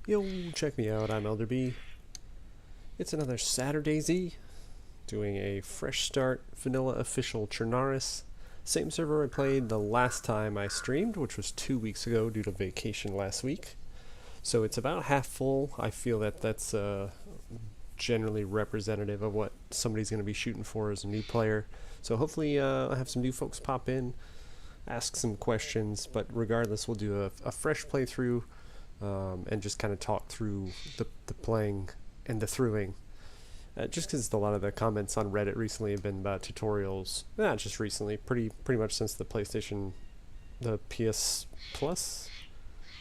Yo, check me out, I'm elderb. It's another saturDayZ, doing a fresh start Vanilla Official Chernarus. Same server I played the last time I streamed, which was 2 weeks ago due to vacation last week. So it's about half full. I feel that that's generally representative of what somebody's going to be shooting for as a new player. So hopefully I'll have some new folks pop in, ask some questions, but regardless we'll do a fresh playthrough and just kind of talk through the playing and the throughing. Just because a lot of the comments on Reddit recently have been about tutorials, not just recently, pretty much since the PS Plus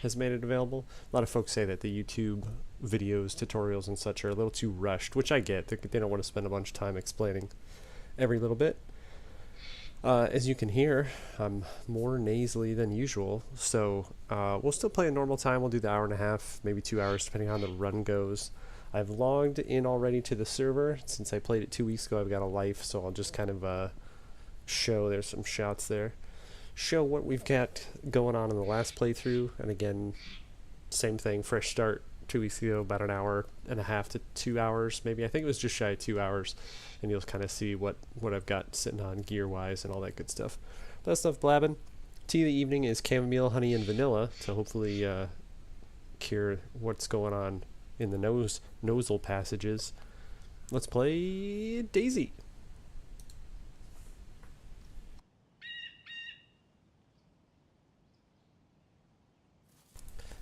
has made it available. A lot of folks say that the YouTube videos, tutorials, and such are a little too rushed, which I get. They don't want to spend a bunch of time explaining every little bit. As you can hear, I'm more nasally than usual, so we'll still play a normal time. We'll do the hour and a half, maybe 2 hours, depending on how the run goes. I've logged in already to the server. Since I played it 2 weeks ago, I've got a life, so I'll just kind of show, there's some shots there, show what we've got going on in the last playthrough. And again, same thing, fresh start 2 weeks ago, about an hour and a half to 2 hours, maybe. I think it was just shy of 2 hours, and you'll kind of see what I've got sitting on gear-wise and all that good stuff. That stuff blabbing. Tea of the evening is chamomile, honey, and vanilla to hopefully cure what's going on in the nosal passages. Let's play DayZ.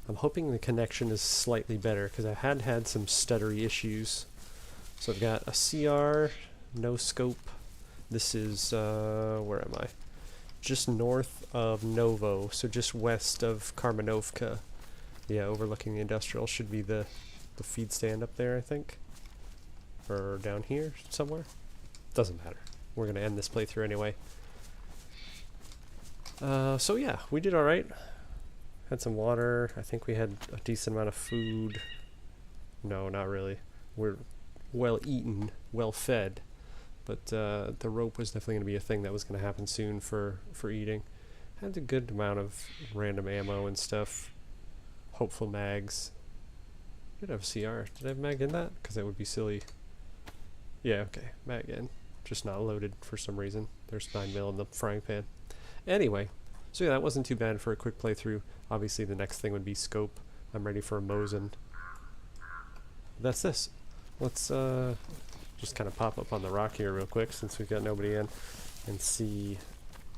I'm hoping the connection is slightly better because I had some stuttery issues. So I've got a CR, no scope. This is, where am I? Just north of Novo, so just west of Karmanovka. Yeah, overlooking the industrial should be the feed stand up there, I think. Or down here somewhere. Doesn't matter. We're going to end this playthrough anyway. So yeah, we did alright. Had some water. I think we had a decent amount of food. No, not really. We're well eaten, well fed. But the rope was definitely going to be a thing that was going to happen soon for eating. Had a good amount of random ammo and stuff. Hopeful mags. Did have CR. Did I have mag in that? Because that would be silly. Yeah, okay. Mag in. Just not loaded for some reason. There's 9mm in the frying pan. Anyway, so yeah, that wasn't too bad for a quick playthrough. Obviously the next thing would be scope. I'm ready for a Mosin. That's this. Let's just kind of pop up on the rock here real quick since we've got nobody in and see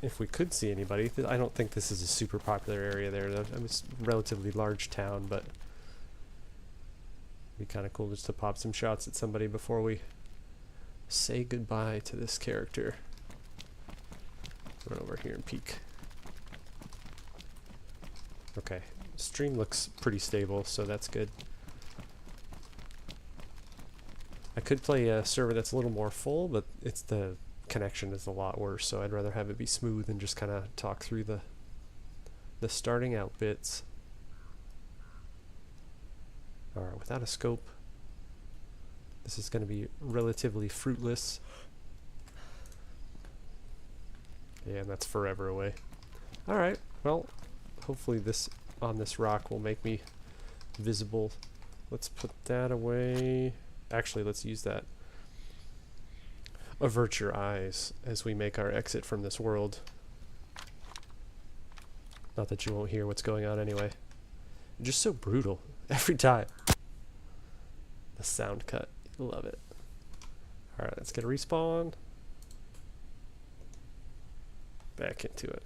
if we could see anybody. I don't think this is a super popular area there. It's a relatively large town, but it'd be kind of cool just to pop some shots at somebody before we say goodbye to this character. Run over here and peek. Okay, stream looks pretty stable, so that's good. I could play a server that's a little more full, but the connection is a lot worse, so I'd rather have it be smooth and just kind of talk through the starting out bits. Alright, without a scope, this is going to be relatively fruitless. Yeah, and that's forever away. Alright, well, hopefully this on this rock will make me visible. Let's put that away. Actually, let's use that. Avert your eyes as we make our exit from this world. Not that you won't hear what's going on anyway. Just so brutal every time. The sound cut. Love it. Alright, let's get a respawn. Back into it.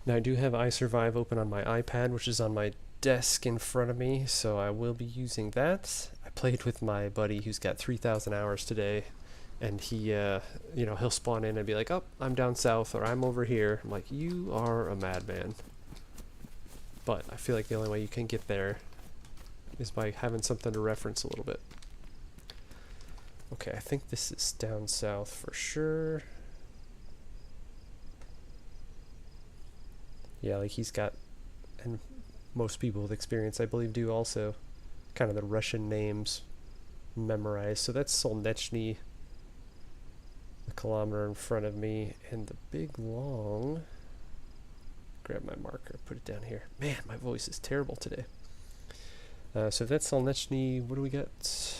Now I do have iSurvive open on my iPad, which is on my desk in front of me, so I will be using that. I played with my buddy who's got 3,000 hours today, and he, you know, he'll spawn in and be like, oh, I'm down south, or I'm over here. I'm like, you are a madman. But I feel like the only way you can get there is by having something to reference a little bit. Okay, I think this is down south for sure. Yeah, like he's got, and most people with experience I believe do also, kind of the Russian names memorized. So that's Solnechny, a kilometer in front of me, and the big long grab my marker, put it down here. Man, my voice is terrible today. So that's Solnechny. What do we got?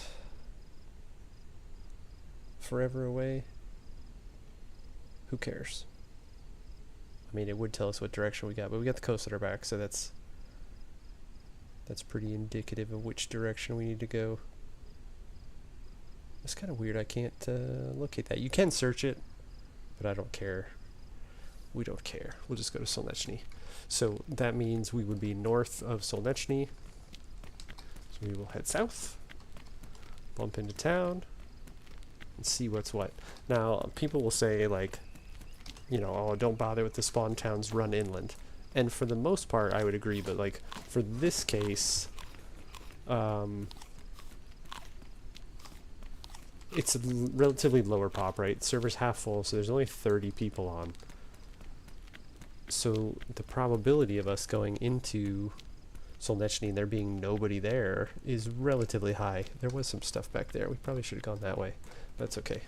Forever away. Who cares? I mean, it would tell us what direction we got, but we got the coast at our back, so that's pretty indicative of which direction we need to go. It's kind of weird. I can't locate that. You can search it, but I don't care. We don't care. We'll just go to Solnechny. So that means we would be north of Solnechny. So we will head south, bump into town, and see what's what. Now, people will say, like, you know, oh, don't bother with the spawn towns, run inland. And for the most part, I would agree, but, like, for this case, it's a relatively lower pop, right? Server's half full, so there's only 30 people on. So the probability of us going into Solnechny and there being nobody there is relatively high. There was some stuff back there. We probably should have gone that way. That's okay.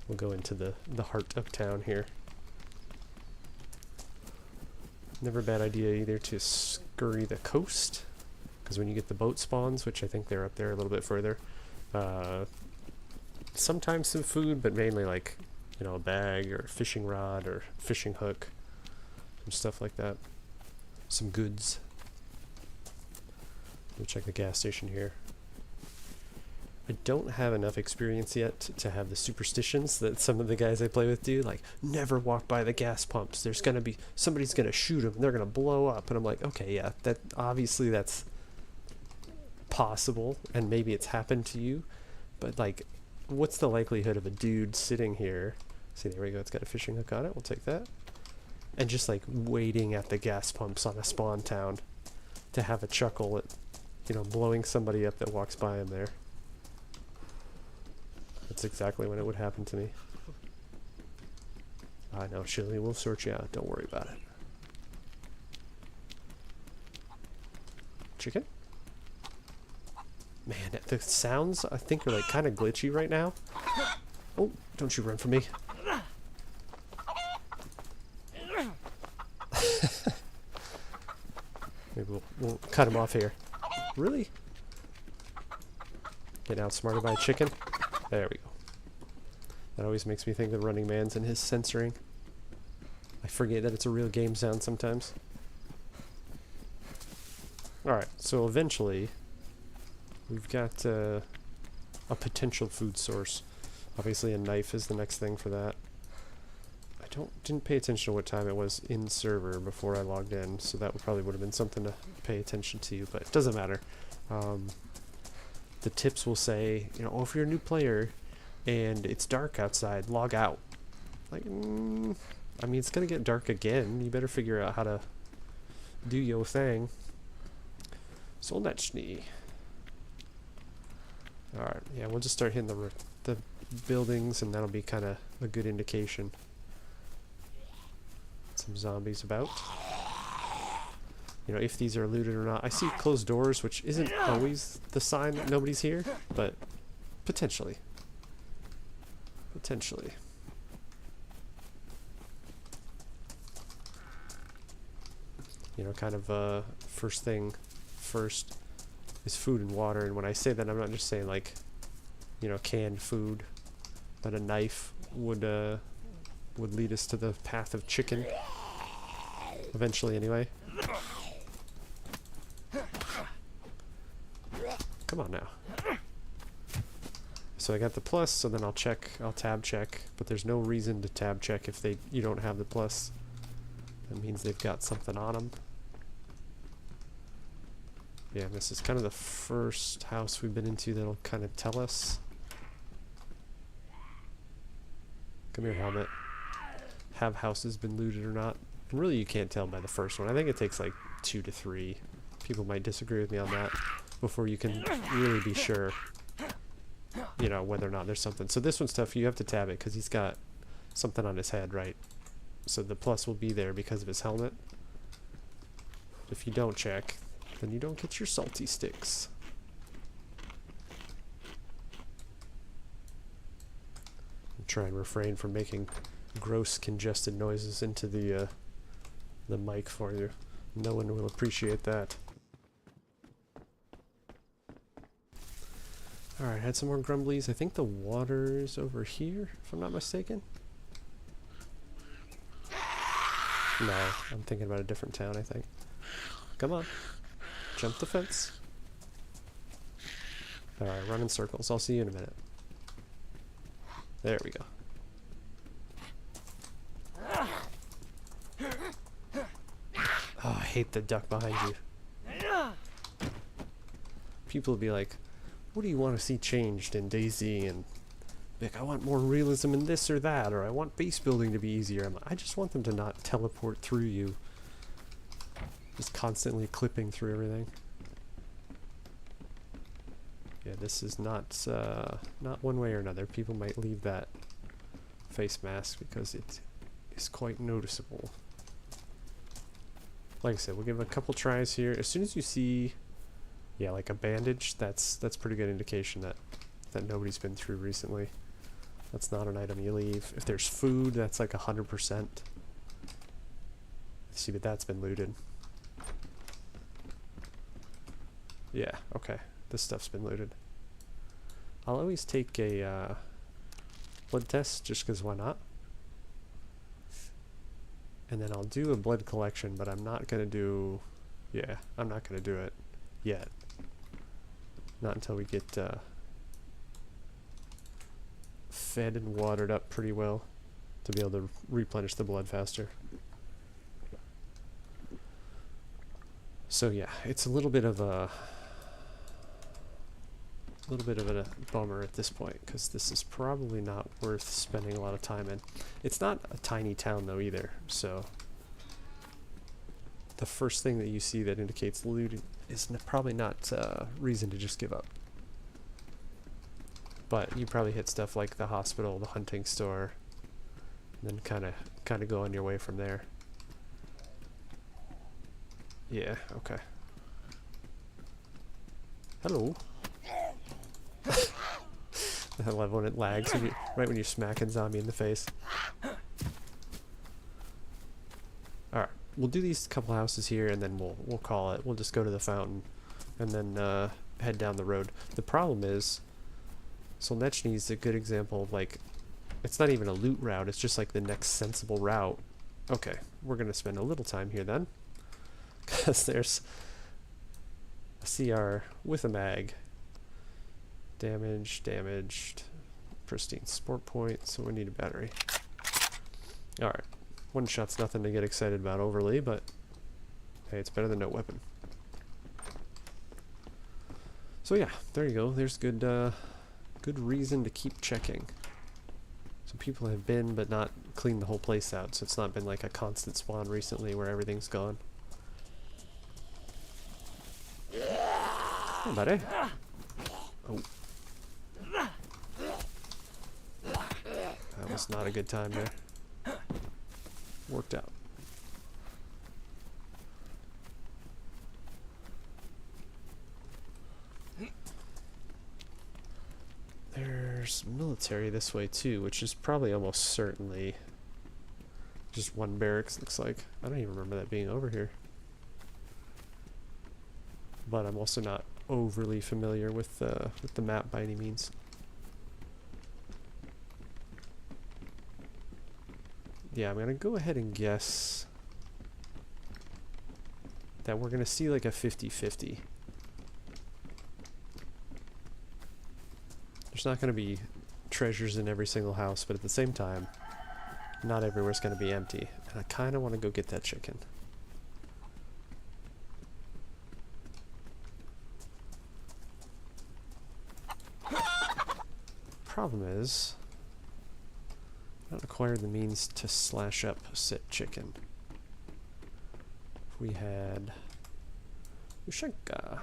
We'll go into the heart of town here. Never a bad idea either to scurry the coast, because when you get the boat spawns, which I think they're up there a little bit further, sometimes some food, but mainly like, you know, a bag or a fishing rod or fishing hook, some stuff like that. Some goods. Let me check the gas station here. I don't have enough experience yet to have the superstitions that some of the guys I play with do, like, never walk by the gas pumps. There's gonna be, somebody's gonna shoot them and they're gonna blow up. And I'm like, okay, yeah, that obviously that's possible and maybe it's happened to you, but like, what's the likelihood of a dude sitting here, see, there we go, it's got a fishing hook on it, we'll take that, and just like waiting at the gas pumps on a spawn town to have a chuckle at, you know, blowing somebody up that walks by him there. That's exactly when it would happen to me. I know, Shirley, we'll sort you out, don't worry about it. Chicken? Man, the sounds, I think, are like kind of glitchy right now. Oh, don't you run from me. Maybe we'll cut him off here. Really? Get outsmarted by a chicken? There we go. That always makes me think of Running Man's and his censoring. I forget that it's a real game sound sometimes. Alright, so eventually we've got a potential food source. Obviously a knife is the next thing for that. I didn't pay attention to what time it was in server before I logged in, so that probably would have been something to pay attention to, but it doesn't matter. The tips will say, you know, oh, if you're a new player and it's dark outside, log out. Like, I mean, it's gonna get dark again. You better figure out how to do your thing. Solnechny. Alright, yeah, we'll just start hitting the buildings, and that'll be kind of a good indication. Some zombies about. You know, if these are looted or not. I see closed doors, which isn't always the sign that nobody's here, but potentially. Potentially. You know, kind of first thing first is food and water, and when I say that, I'm not just saying like, you know, canned food, but a knife would lead us to the path of chicken eventually, anyway. Come on now. So I got the plus, so then I'll tab check, but there's no reason to tab check if you don't have the plus. That means they've got something on them. Yeah, this is kind of the first house we've been into that'll kind of tell us. Come here, helmet. Have houses been looted or not? And really, you can't tell by the first one. I think it takes like 2 to 3. People might disagree with me on that before you can really be sure, you know, whether or not there's something. So this one's tough. You have to tab it because he's got something on his head, right? So the plus will be there because of his helmet. If you don't check, then you don't get your salty sticks. Try and refrain from making gross congested noises into the the mic for you. No one will appreciate that. Alright, had some more grumblies. I think the water's over here, if I'm not mistaken. No, I'm thinking about a different town, I think. Come on. Jump the fence. Alright, run in circles. I'll see you in a minute. There we go. Oh, I hate the duck behind you. People will be like, what do you want to see changed in DayZ? And be like, I want more realism in this or that, or I want base building to be easier. I'm like, I just want them to not teleport through you. Just constantly clipping through everything. Yeah, this is not one way or another. People might leave that face mask because it is quite noticeable. Like I said, we'll give it a couple tries here. As soon as you see, yeah, like a bandage, that's pretty good indication that nobody's been through recently. That's not an item you leave. If there's food, that's like 100%. See, but that's been looted. Yeah, okay. This stuff's been looted. I'll always take a blood test just because why not? And then I'll do a blood collection, but I'm not going to do... Yeah, I'm not going to do it yet. Not until we get fed and watered up pretty well to be able to replenish the blood faster. So yeah, it's a little bit of a bummer at this point, because this is probably not worth spending a lot of time in. It's not a tiny town though either, so the first thing that you see that indicates loot is probably not reason to just give up. But you probably hit stuff like the hospital, the hunting store, and then kind of go on your way from there. Yeah, okay. Hello. I love when it lags, right when you're smacking zombie in the face. Alright, we'll do these couple houses here and then we'll call it. We'll just go to the fountain and then head down the road. The problem is, Solnechny is a good example of, like, it's not even a loot route, it's just like the next sensible route. Okay, we're gonna spend a little time here then. Because there's a CR with a mag. Damaged. Pristine sport point, so we need a battery. Alright. One shot's nothing to get excited about overly, but hey, it's better than no weapon. So yeah, there you go. There's good reason to keep checking. So people have been, but not cleaned the whole place out, so it's not been like a constant spawn recently where everything's gone. Hey, buddy. Oh. That was not a good time there. Worked out. There's military this way too, which is probably almost certainly just one barracks, looks like. I don't even remember that being over here. But I'm also not overly familiar with the map by any means. Yeah, I'm gonna go ahead and guess that we're gonna see like a 50-50. There's not gonna be treasures in every single house, but at the same time, not everywhere's gonna be empty. And I kinda wanna go get that chicken. Problem is, I don't acquire the means to slash up said chicken. If we had Ushanka.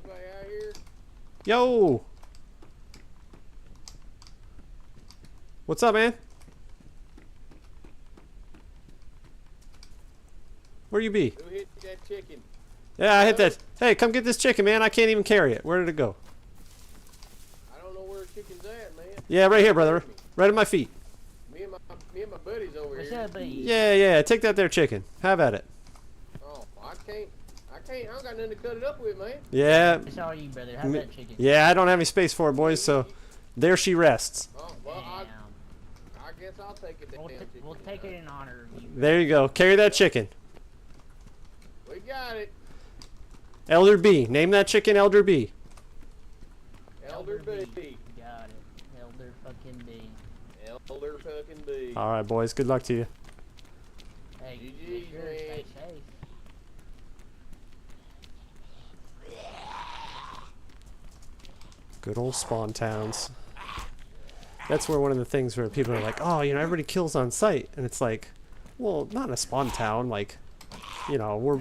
Somebody out here? Yo! What's up, man? Where you be? Who hit that chicken? Yeah, I hit that. Hey, come get this chicken, man. I can't even carry it. Where did it go? I don't know where the chicken's at, man. Yeah, right here, brother. Right at my feet. Me and my buddies over What's here. up, buddy? Yeah, take that there chicken. Have at it. Oh, I can't. I don't got nothing to cut it up with, man. Yeah. It's all you, brother. Have that chicken. Yeah, I don't have any space for it, boys, so there she rests. Oh, well, I Damn. guess I'll take it. We'll take it in honor of you. There you go. Carry that chicken. We got it. Elder B. Name that chicken Elder B. Elder B. Got it. Elder fucking B. Elder fucking B. All right, boys. Good luck to you. Hey, GG, make sure to stay man. safe. Good old spawn towns. That's where one of the things where people are like, oh, you know, everybody kills on sight. And it's like, well, not in a spawn town. Like, you know,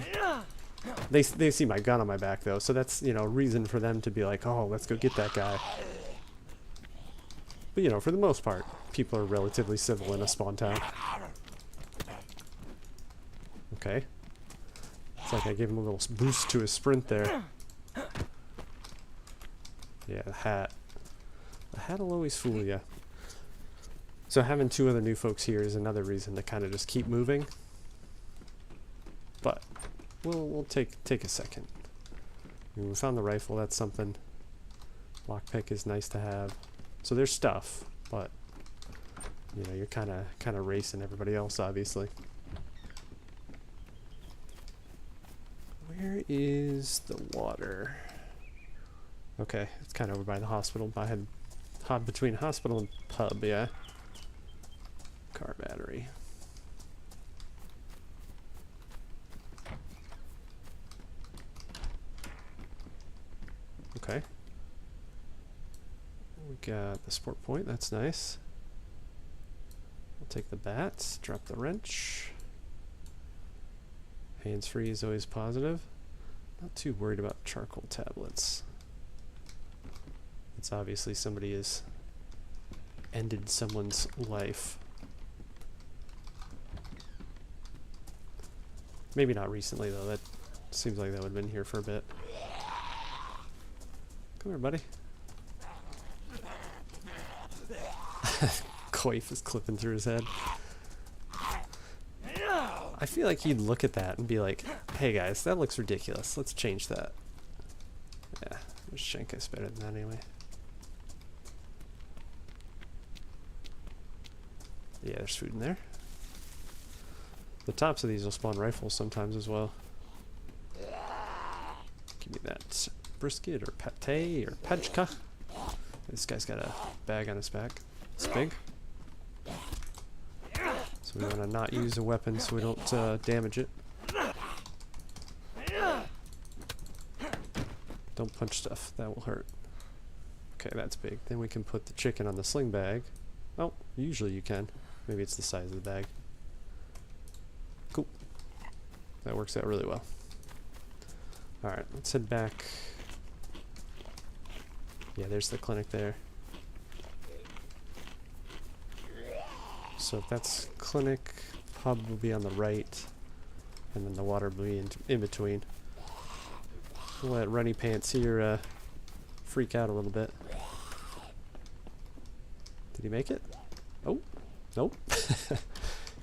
they see my gun on my back, though. So that's, you know, reason for them to be like, oh, let's go get that guy. But, you know, for the most part, people are relatively civil in a spawn town. Okay. It's like I gave him a little boost to his sprint there. Yeah, the hat. The hat will always fool you. So having two other new folks here is another reason to kind of just keep moving. But we'll take a second. I mean, we found the rifle. That's something. Lockpick is nice to have. So there's stuff, but you know, you're kind of racing everybody else, obviously. Where is the water? Okay, it's kind of over by the hospital. I had between hospital and pub, yeah. Car battery. Okay. We got the sport point, that's nice. We'll take the bats, drop the wrench. Hands free is always positive. Not too worried about charcoal tablets. It's obviously somebody has ended someone's life. Maybe not recently, though. That seems like that would have been here for a bit. Come here, buddy. Coif is clipping through his head. I feel like he'd look at that and be like, hey guys, that looks ridiculous. Let's change that. Yeah, Shenka's better than that anyway. Yeah, there's food in there. The tops of these will spawn rifles sometimes as well. Give me that brisket or pate or pajka. This guy's got a bag on his back. It's big. So we want to not use a weapon so we don't damage it. Don't punch stuff, that will hurt. Okay, that's big. Then we can put the chicken on the sling bag. Oh, usually you can. Maybe it's the size of the bag. Cool. That works out really well. Alright, let's head back. Yeah, there's the clinic there. So if that's clinic, pub will be on the right, and then the water will be in between. We'll let Runny Pants here freak out a little bit. Did he make it? Oh, nope.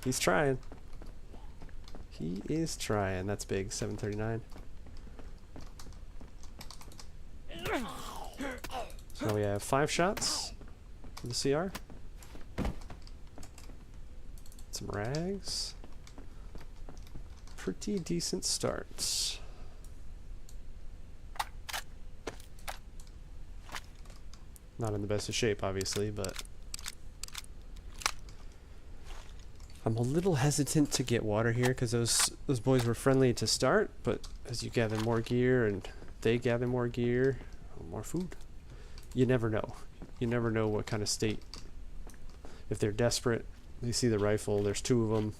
He's trying. He is trying. That's big. 739. So we have 5 shots for the CR. Some rags. Pretty decent starts. Not in the best of shape, obviously, but I'm a little hesitant to get water here because those boys were friendly to start, but as you gather more gear and they gather more gear, more food, you never know. You never know what kind of state. If they're desperate, they see the rifle, there's 2 of them,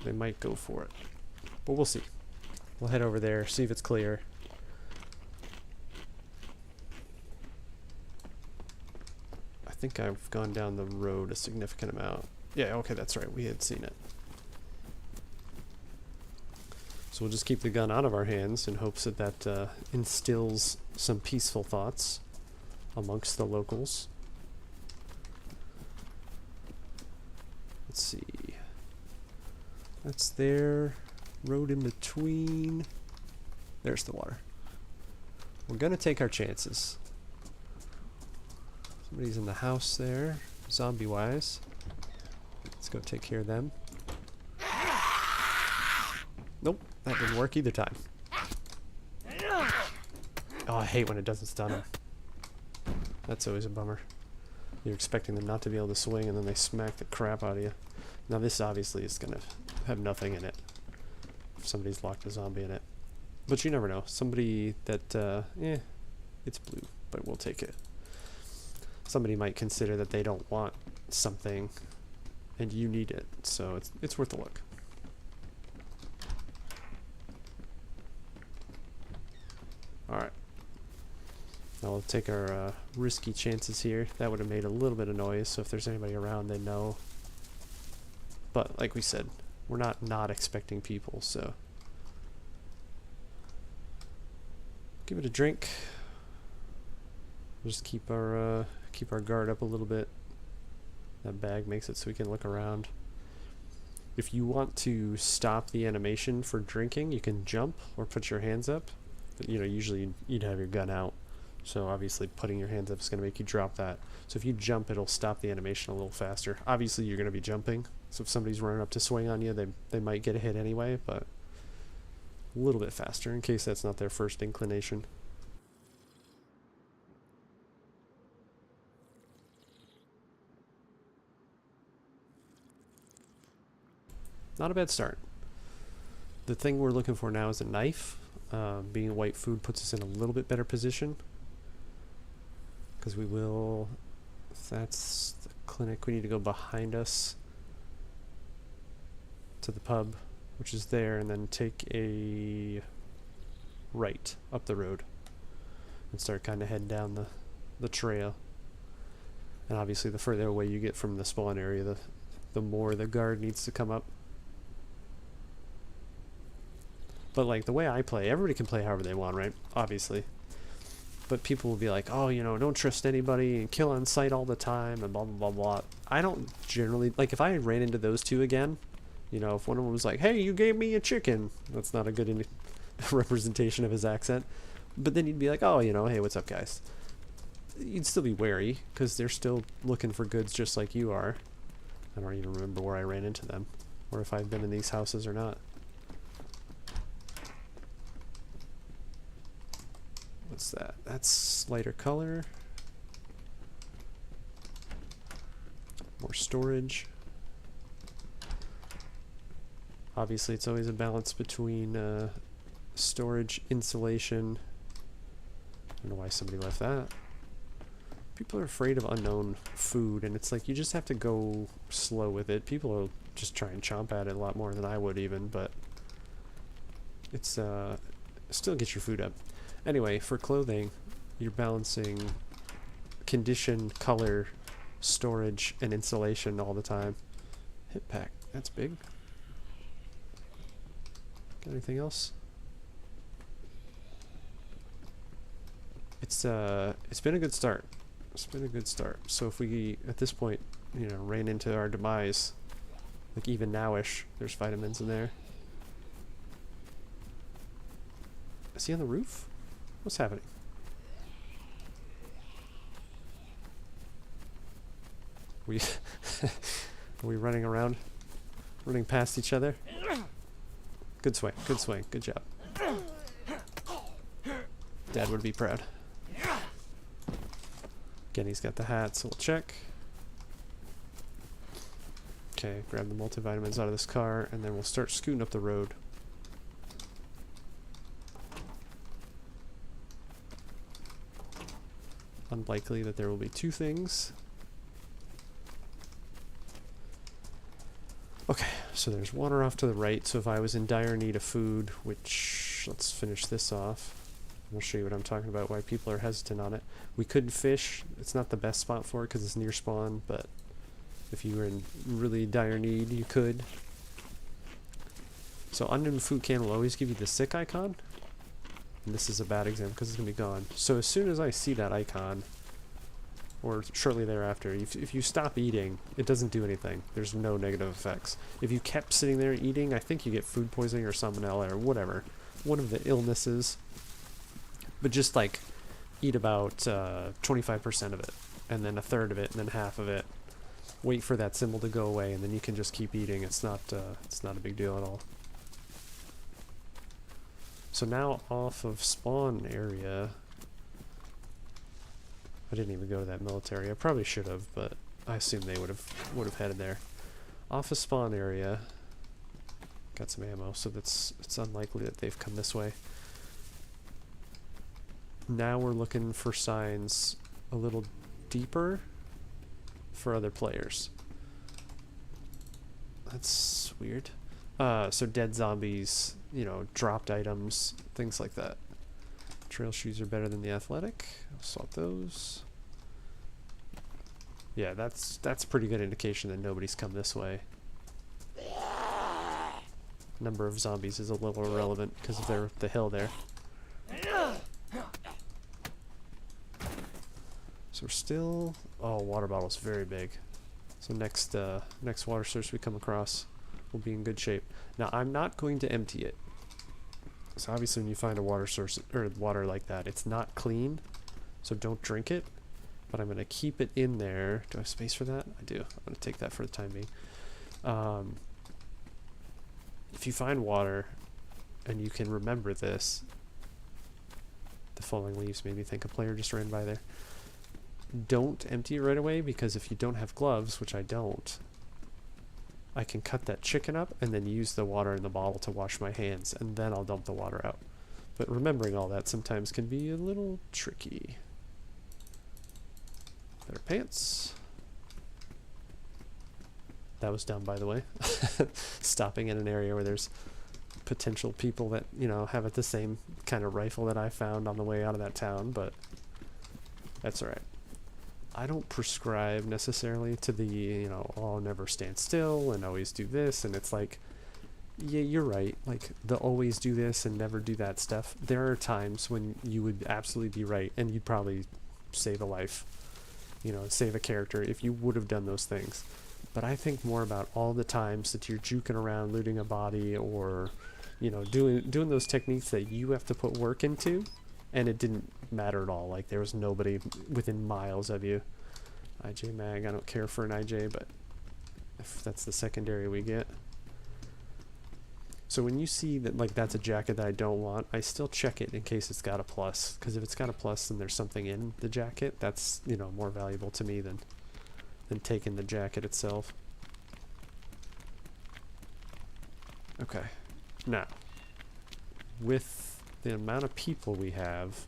they might go for it. But we'll see. We'll head over there, see if it's clear. I think I've gone down the road a significant amount. Yeah, okay, that's right. We had seen it. So we'll just keep the gun out of our hands in hopes that that instills some peaceful thoughts amongst the locals. let's see. That's there. Road in between. There's the water. We're gonna take our chances. Somebody's in the house there, zombie-wise. Let's go take care of them. Nope, that didn't work either time. Oh, I hate when it doesn't stun them. That's always a bummer. You're expecting them not to be able to swing, and then they smack the crap out of you. Now this obviously is gonna have nothing in it. If somebody's locked a zombie in it. But you never know. Somebody that, it's blue, but we'll take it. Somebody might consider that they don't want something, and you need it, so it's worth a look. Alright. Now we'll take our risky chances here. That would have made a little bit of noise, so if there's anybody around, they know. But, like we said, we're not expecting people, so... Give it a drink. Just keep our guard up a little bit. That bag makes it so we can look around. If you want to stop the animation for drinking, you can jump or put your hands up. But, you know, usually you'd have your gun out. So obviously putting your hands up is going to make you drop that. So if you jump, it'll stop the animation a little faster. Obviously you're going to be jumping. So if somebody's running up to swing on you, they might get a hit anyway, but a little bit faster in case that's not their first inclination. Not a bad start. The thing we're looking for now is a knife. Being white food puts us in a little bit better position. Because we will... If that's the clinic, we need to go behind us to the pub, which is there, and then take a right up the road and start kind of heading down the trail. And obviously the further away you get from the spawn area, the more the guard needs to come up. But like the way I play, everybody can play however they want, right? Obviously. But people will be like, oh, you know, don't trust anybody and kill on sight all the time and blah, blah, blah, blah. I don't generally, like if I ran into those two again, you know, if one of them was like, hey, you gave me a chicken. That's not a good representation of his accent. But then you'd be like, oh, you know, hey, what's up, guys? You'd still be wary because they're still looking for goods just like you are. I don't even remember where I ran into them or if I've been in these houses or not. What's that? That's lighter color. More storage. Obviously, it's always a balance between storage, insulation. I don't know why somebody left that. People are afraid of unknown food, and it's like you just have to go slow with it. People will just try and chomp at it a lot more than I would even, but it's still get your food up. Anyway, for clothing, you're balancing condition, color, storage, and insulation all the time. Hip pack, that's big. Got anything else? It's been a good start. It's been a good start. So if we, at this point, you know, ran into our demise, like even now-ish, there's vitamins in there. Is he on the roof? What's happening? Are we running around? Running past each other? Good swing, good job. Dad would be proud. Again, he's got the hat, so we'll check. Okay, grab the multivitamins out of this car, and then we'll start scooting up the road. Unlikely that there will be two things. Okay, so there's water off to the right, so if I was in dire need of food, which, let's finish this off. I'll show you what I'm talking about, why people are hesitant on it. We could fish. It's not the best spot for it because it's near spawn, but if you were in really dire need, you could. So unknown food can will always give you the sick icon. And this is a bad example because it's going to be gone. So as soon as I see that icon, or shortly thereafter. If you stop eating, it doesn't do anything. There's no negative effects. If you kept sitting there eating, I think you get food poisoning or salmonella or whatever. One of the illnesses. But just like eat about 25% of it, and then a third of it, and then half of it. Wait for that symbol to go away, and then you can just keep eating. It's not a big deal at all. So now off of spawn area, I didn't even go to that military. I probably should have, but I assume they would have headed there. Off of spawn area, got some ammo, so it's unlikely that they've come this way. Now we're looking for signs a little deeper for other players. That's weird. So dead zombies, you know, dropped items, things like that. Trail shoes are better than the athletic. I'll swap those. Yeah, that's a pretty good indication that nobody's come this way. Number of zombies is a little irrelevant because of the hill there. So we're still... Oh, water bottle's very big. So next water source we come across, we'll be in good shape. Now, I'm not going to empty it. So obviously when you find a water source, or water like that, it's not clean, so don't drink it. But I'm going to keep it in there. Do I have space for that? I do. I'm going to take that for the time being. If you find water, and you can remember this, the falling leaves made me think a player just ran by there. Don't empty it right away, because if you don't have gloves, which I don't, I can cut that chicken up and then use the water in the bottle to wash my hands, and then I'll dump the water out. But remembering all that sometimes can be a little tricky. Better pants. That was dumb, by the way. Stopping in an area where there's potential people that, you know, have the same kind of rifle that I found on the way out of that town, but that's alright. I don't prescribe necessarily to the, you know, oh, never stand still and always do this, and it's like, yeah, you're right, like, the always do this and never do that stuff. There are times when you would absolutely be right, and you'd probably save a life, you know, save a character if you would have done those things. But I think more about all the times that you're juking around, looting a body, or, you know, doing those techniques that you have to put work into, and it didn't matter at all. Like, there was nobody within miles of you. IJ mag, I don't care for an IJ, but if that's the secondary we get. So when you see that, like, that's a jacket that I don't want, I still check it in case it's got a plus. Because if it's got a plus and there's something in the jacket, that's, you know, more valuable to me than taking the jacket itself. Okay. Now, with the amount of people we have,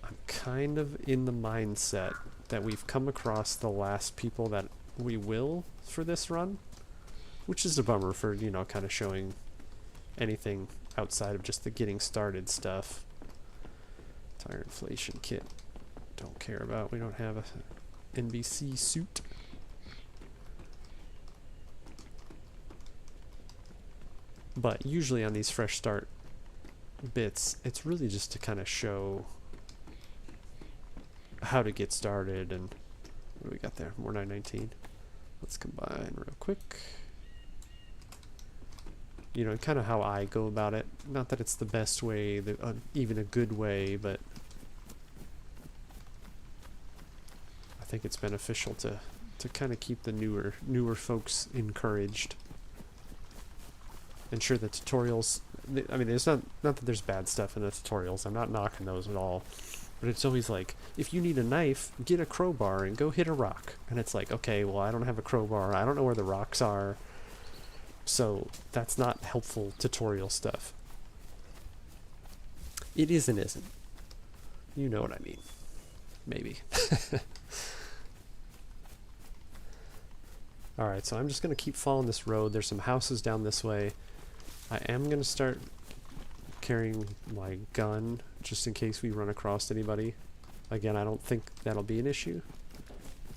I'm kind of in the mindset that we've come across the last people that we will for this run, which is a bummer for, you know, kind of showing anything outside of just the getting started stuff. Tire inflation kit, don't care about. We don't have a NBC suit. But usually on these fresh start bits, it's really just to kind of show how to get started. And what do we got there? More 919. Let's combine real quick. You know, kind of how I go about it. Not that it's the best way, even a good way, but I think it's beneficial to kind of keep the newer folks encouraged. Ensure the tutorials, I mean, there's not that there's bad stuff in the tutorials, I'm not knocking those at all, but it's always like, if you need a knife, get a crowbar and go hit a rock. And it's like, okay, well, I don't have a crowbar, I don't know where the rocks are, so that's not helpful tutorial stuff. It is and isn't. You know what I mean. Maybe. Alright, so I'm just going to keep following this road. There's some houses down this way. I am going to start carrying my gun just in case we run across anybody. Again, I don't think that'll be an issue,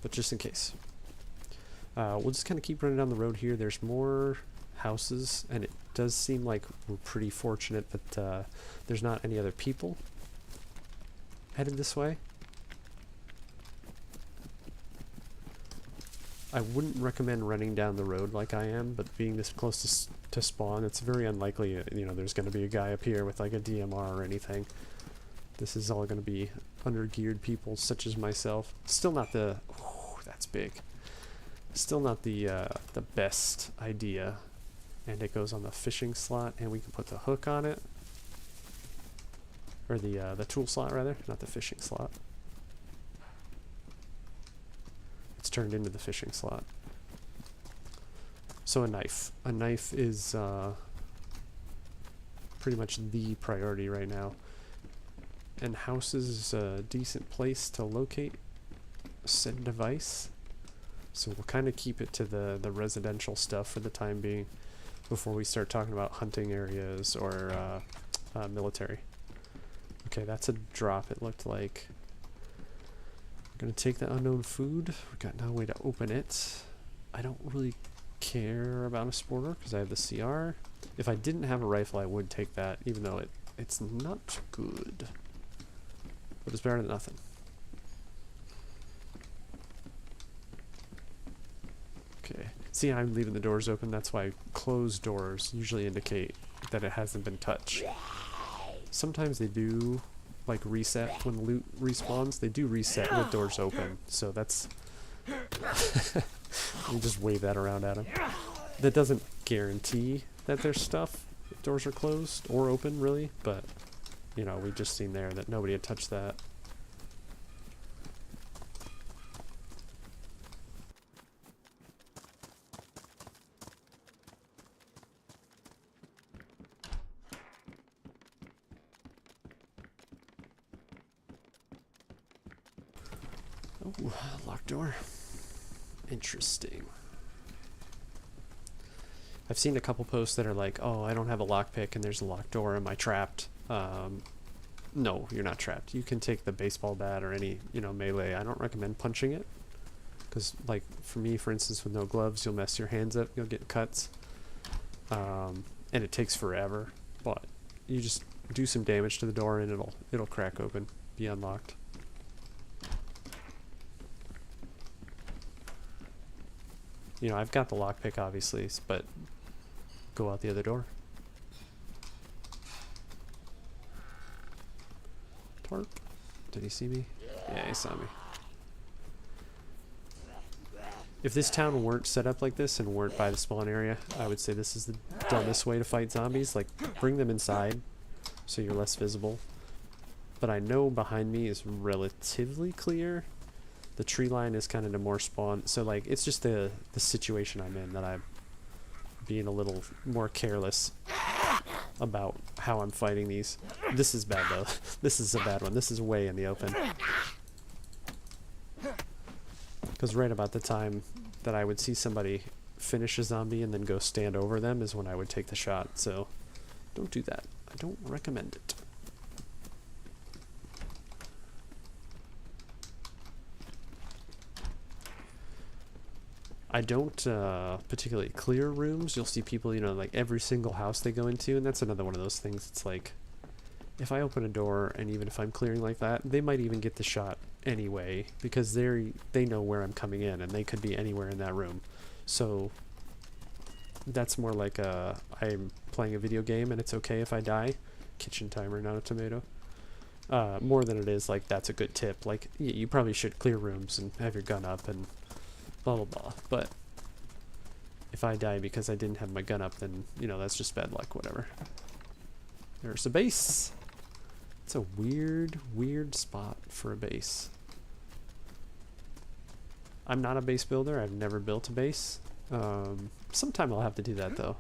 but just in case. We'll just kind of keep running down the road here. There's more houses, and it does seem like we're pretty fortunate that there's not any other people headed this way. I wouldn't recommend running down the road like I am, but being this close to spawn, it's very unlikely, you know, there's going to be a guy up here with like a DMR or anything. This is all going to be under-geared people such as myself. Still not the... Oh, that's big. Still not the best idea. And it goes on the fishing slot, and we can put the hook on it. Or the tool slot, rather, not the fishing slot. It's turned into the fishing slot. So a knife. A knife is pretty much the priority right now. And houses is a decent place to locate said device. So we'll kind of keep it to the residential stuff for the time being before we start talking about hunting areas or military. Okay, that's a drop, it looked like. I'm gonna take the unknown food. We've got no way to open it. I don't really care about a sporter because I have the CR. If I didn't have a rifle, I would take that, even though it's not good. But it's better than nothing. Okay. See, I'm leaving the doors open. That's why closed doors usually indicate that it hasn't been touched. Sometimes they do, like, reset when loot respawns. They do reset with doors open. So that's... you just wave that around at them. That doesn't guarantee that there's stuff if doors are closed or open, really. But, you know, we just seen there that nobody had touched that. Oh, locked door. Interesting. I've seen a couple posts that are like, oh, I don't have a lockpick and there's a locked door. Am I trapped? No, you're not trapped. You can take the baseball bat or any, you know, melee. I don't recommend punching it. Because, like, for me, for instance, with no gloves, you'll mess your hands up. You'll get cuts. And it takes forever. But you just do some damage to the door and it'll crack open, be unlocked. You know, I've got the lockpick, obviously, but go out the other door. Tarp. Did he see me? Yeah, he saw me. If this town weren't set up like this and weren't by the spawn area, I would say this is the dumbest way to fight zombies. Like, bring them inside so you're less visible. But I know behind me is relatively clear. The tree line is kind of the more spawn. So, like, it's just the situation I'm in that I'm being a little more careless about how I'm fighting these. This is bad, though. This is a bad one. This is way in the open. Because right about the time that I would see somebody finish a zombie and then go stand over them is when I would take the shot. So, don't do that. I don't recommend it. I don't particularly clear rooms. You'll see people, you know, like every single house they go into, and that's another one of those things. It's like, if I open a door, and even if I'm clearing like that, they might even get the shot anyway, because they know where I'm coming in, and they could be anywhere in that room. So, that's more like I'm playing a video game, and it's okay if I die. Kitchen timer, not a tomato. More than it is like, that's a good tip. Like, you probably should clear rooms and have your gun up, and blah blah blah. But if I die because I didn't have my gun up, then, you know, that's just bad luck, whatever. There's a base. It's a weird spot for a base. I'm not a base builder. I've never built a base. Sometime I'll have to do that, though.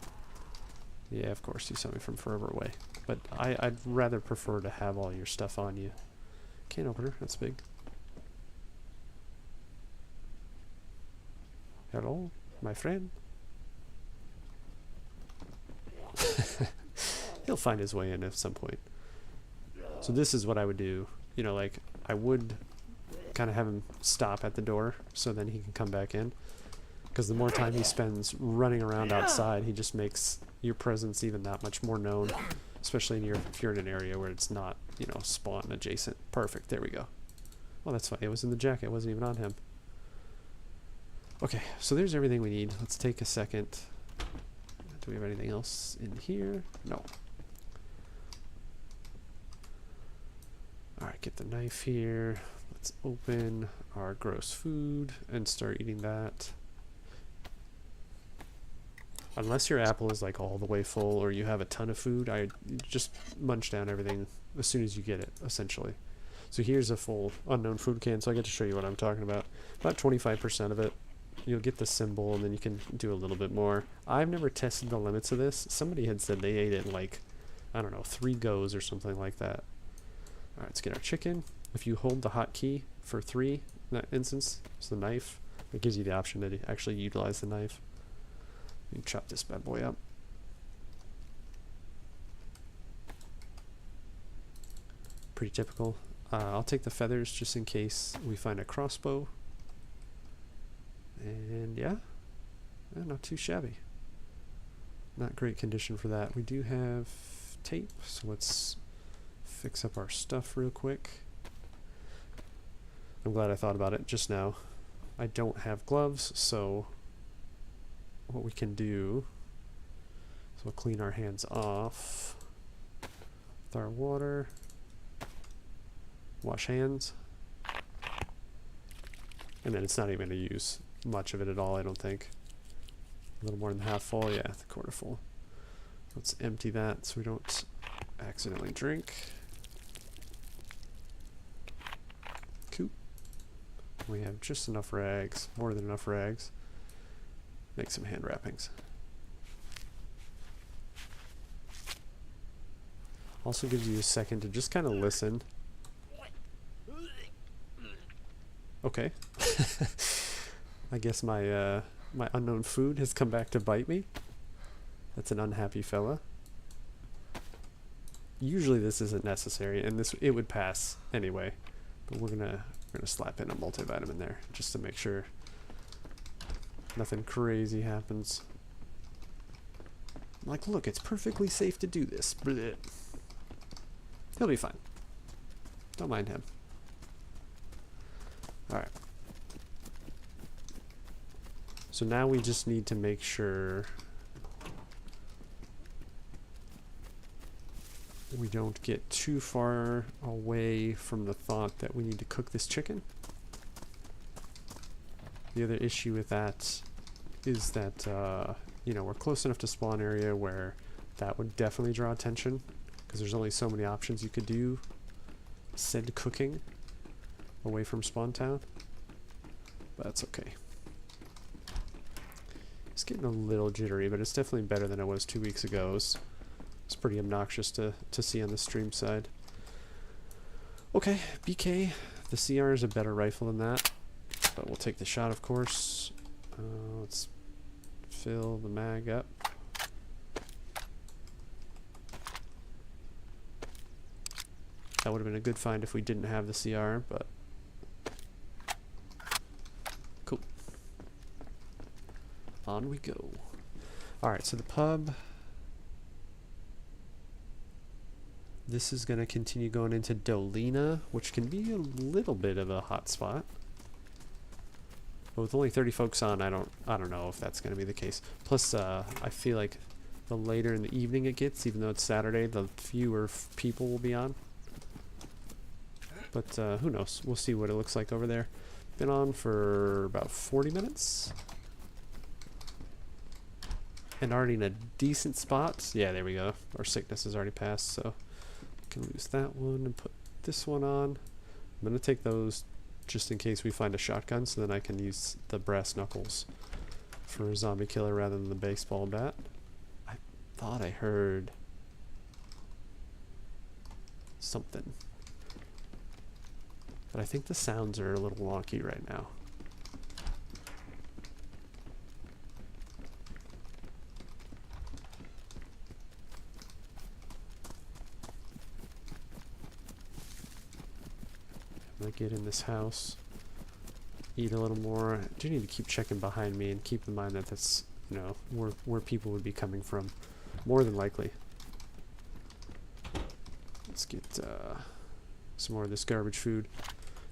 Yeah, of course, you saw me from forever away. But I'd rather prefer to have all your stuff on you. Can opener, that's big. Hello, my friend. He'll find his way in at some point. So this is what I would do. You know, like, I would kind of have him stop at the door so then he can come back in. Because the more time he spends running around outside, he just makes your presence even that much more known. Especially if you're in an area where it's not, you know, spawn adjacent. Perfect, there we go. Well, that's fine. It was in the jacket. It wasn't even on him. Okay, so there's everything we need. Let's take a second. Do we have anything else in here? No. Alright, get the knife here. Let's open our gross food and start eating that. Unless your apple is like all the way full or you have a ton of food, I just munch down everything as soon as you get it, essentially. So here's a full unknown food can, so I get to show you what I'm talking about. About 25% of it. You'll get the symbol and then you can do a little bit more. I've never tested the limits of this. Somebody had said they ate it in like, I don't know, 3 goes or something like that. Alright, let's get our chicken. If you hold the hotkey for 3 in that instance, it's the knife. It gives you the option to actually utilize the knife. You can chop this bad boy up. Pretty typical. I'll take the feathers just in case we find a crossbow. And yeah, not too shabby. Not great condition for that. We do have tape, so let's fix up our stuff real quick. I'm glad I thought about it just now. I don't have gloves, so what we can do is we'll clean our hands off with our water. Wash hands. And then it's not even going to use much of it at all, I don't think. A little more than half full, yeah, the quarter full. Let's empty that so we don't accidentally drink. Cool. We have just enough rags, more than enough rags. Make some hand wrappings. Also gives you a second to just kind of listen. Okay. I guess my my unknown food has come back to bite me. That's an unhappy fella. Usually this isn't necessary, and it would pass anyway. But we're gonna slap in a multivitamin there just to make sure nothing crazy happens. I'm like, look, it's perfectly safe to do this. Blech. He'll be fine. Don't mind him. Alright. So now we just need to make sure we don't get too far away from the thought that we need to cook this chicken. The other issue with that is that, you know, we're close enough to spawn area where that would definitely draw attention, because there's only so many options you could do said cooking away from spawn town. But that's okay. It's getting a little jittery, but it's definitely better than it was 2 weeks ago. It's pretty obnoxious to see on the stream side. Okay, BK. The CR is a better rifle than that, but we'll take the shot, of course. Let's fill the mag up. That would have been a good find if we didn't have the CR, but cool. On we go. Alright, so the pub. This is going to continue going into Dolina, which can be a little bit of a hot spot. But with only 30 folks on, I don't know if that's going to be the case. Plus, I feel like the later in the evening it gets, even though it's Saturday, the fewer people will be on. But who knows? We'll see what it looks like over there. Been on for about 40 minutes. And already in a decent spot. Yeah, there we go. Our sickness has already passed, so can lose that one and put this one on. I'm going to take those just in case we find a shotgun, so then I can use the brass knuckles for a zombie killer rather than the baseball bat. I thought I heard something, but I think the sounds are a little wonky right now. I'm gonna get in this house, eat a little more. I do need to keep checking behind me and keep in mind that that's, you know, where people would be coming from, more than likely. Let's get some more of this garbage food.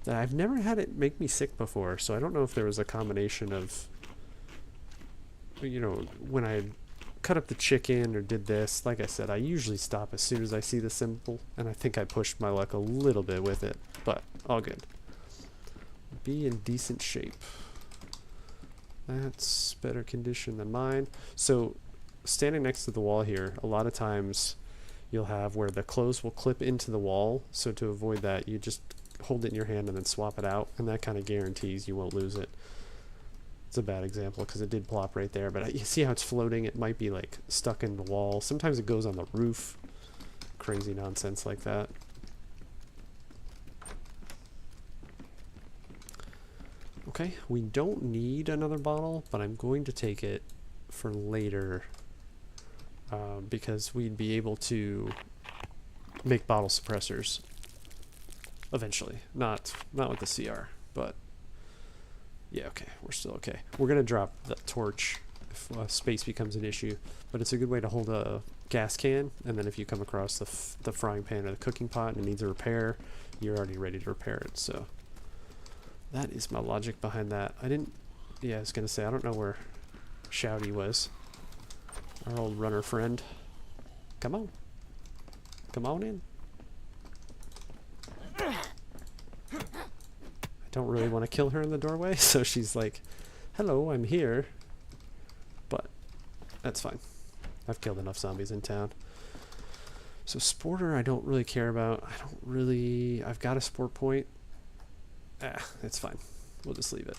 I've never had it make me sick before, so I don't know if there was a combination of you know, when I cut up the chicken or did this, like I said, I usually stop as soon as I see the symbol, and I think I pushed my luck a little bit with it, but all good. Be in decent shape. That's better condition than mine. So standing next to the wall here, a lot of times you'll have where the clothes will clip into the wall, so to avoid that you just hold it in your hand and then swap it out, and that kind of guarantees you won't lose it. It's a bad example because it did plop right there, but you see how it's floating? It might be like stuck in the wall. Sometimes it goes on the roof. Crazy nonsense like that. Okay, we don't need another bottle, but I'm going to take it for later because we'd be able to make bottle suppressors eventually. Not with the CR, but yeah, okay, we're still okay. We're gonna drop the torch if space becomes an issue, but it's a good way to hold a gas can, and then if you come across the frying pan or the cooking pot and it needs a repair, you're already ready to repair it. So that is my logic behind that. I was gonna say, I don't know where Shouty was. Our old runner friend. Come on. Come on in. I don't really want to kill her in the doorway, so she's like, hello, I'm here. But that's fine. I've killed enough zombies in town. So sporter I don't really care about. I've got a sport point. It's fine. We'll just leave it.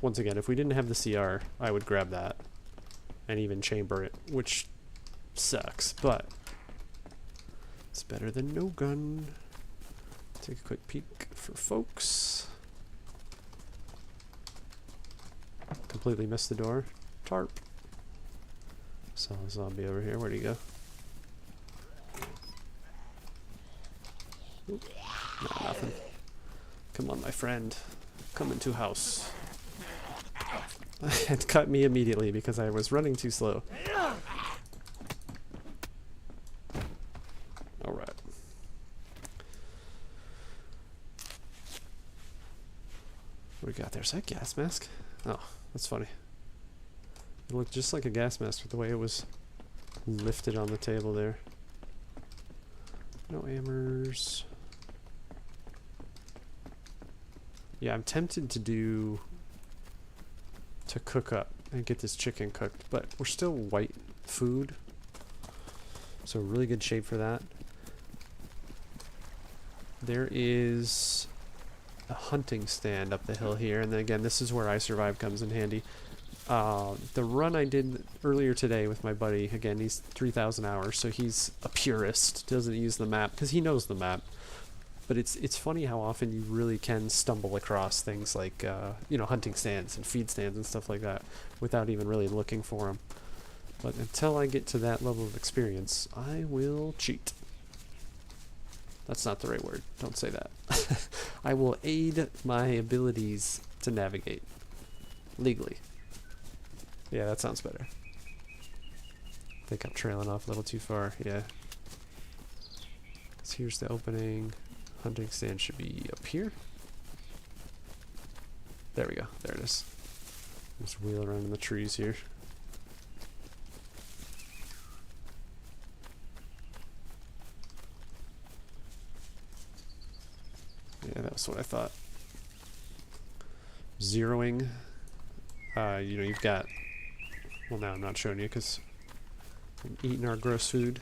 Once again, if we didn't have the CR, I would grab that and even chamber it, which sucks, but it's better than no gun. Take a quick peek for folks. Completely missed the door. Tarp. Saw a zombie over here. Where'd he go? Oop. No, nothing. Come on, my friend. Come into house. It cut me immediately because I was running too slow. Alright. What do we got there? Is that a gas mask? Oh, that's funny. It looked just like a gas mask with the way it was lifted on the table there. No hammers. Yeah, I'm tempted to cook up and get this chicken cooked, but we're still white food, so really good shape for that. There is a hunting stand up the hill here, and then again, this is where I Survive comes in handy. The run I did earlier today with my buddy, again, he's 3,000 hours, so he's a purist, doesn't use the map because he knows the map. But it's funny how often you really can stumble across things like you know, hunting stands and feed stands and stuff like that without even really looking for them. But until I get to that level of experience, I will cheat. That's not the right word. Don't say that. I will aid my abilities to navigate legally. Yeah, that sounds better. I think I'm trailing off a little too far. Yeah. 'Cause here's the opening. Hunting stand should be up here. There we go. There it is. Just wheel around in the trees here. Yeah, that's what I thought. Zeroing. You know, you've got... Well, now I'm not showing you because I'm eating our gross food.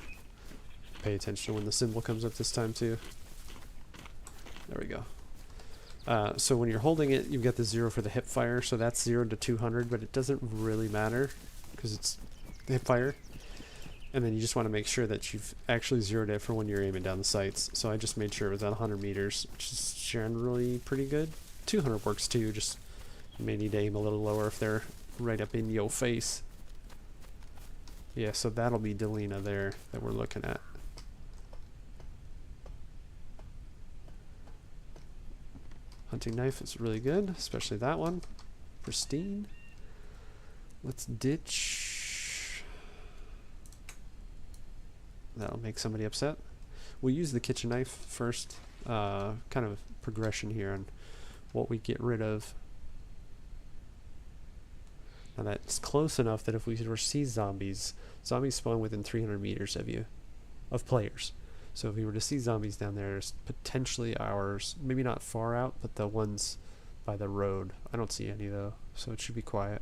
Pay attention when the symbol comes up this time, too. There we go. So when you're holding it, you've got the 0 for the hip fire, so that's 0 to 200, but it doesn't really matter because it's the hip fire. And then you just want to make sure that you've actually zeroed it for when you're aiming down the sights. So I just made sure it was at 100 meters, which is generally pretty good. 200 works too, just you may need to aim a little lower if they're right up in your face. Yeah, so that'll be Delina there that we're looking at. Hunting knife is really good, especially that one. Pristine. Let's ditch. That'll make somebody upset. We'll use the kitchen knife first. Kind of progression here on what we get rid of. Now that's close enough that if we were to see zombies, zombies spawn within 300 meters of you, of players. So if we were to see zombies down there, there's potentially ours, maybe not far out, but the ones by the road. I don't see any though, so it should be quiet.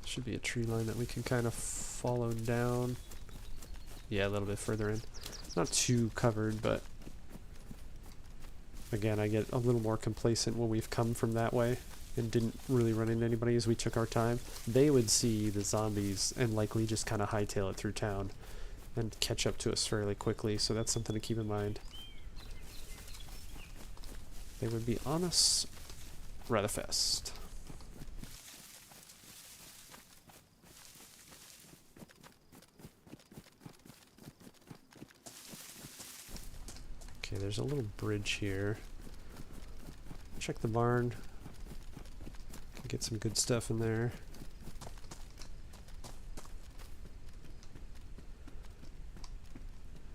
Should be a tree line that we can kind of follow down. Yeah, a little bit further in. Not too covered, but again, I get a little more complacent when we've come from that way and didn't really run into anybody as we took our time. They would see the zombies and likely just kind of hightail it through town and catch up to us fairly quickly, so that's something to keep in mind. They would be on us rather fast. Okay, there's a little bridge here. Check the barn. Can get some good stuff in there.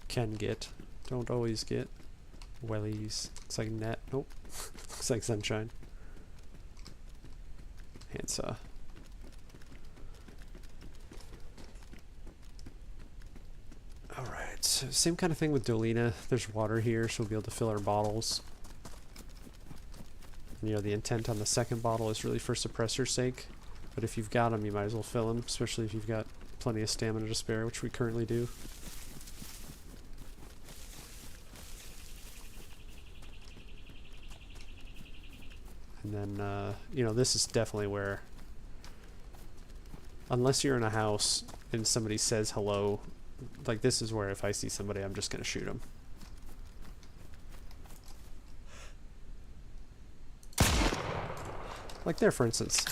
Can get. Don't always get. Wellies. Looks like net. Nope. Looks like sunshine. Handsaw. Alright, so same kind of thing with Dolina. There's water here, so we'll be able to fill our bottles. And, you know, the intent on the second bottle is really for suppressor's sake. But if you've got them, you might as well fill them, especially if you've got plenty of stamina to spare, which we currently do. And then, you know, this is definitely where, unless you're in a house and somebody says hello, like this is where if I see somebody, I'm just going to shoot them. Like there, for instance.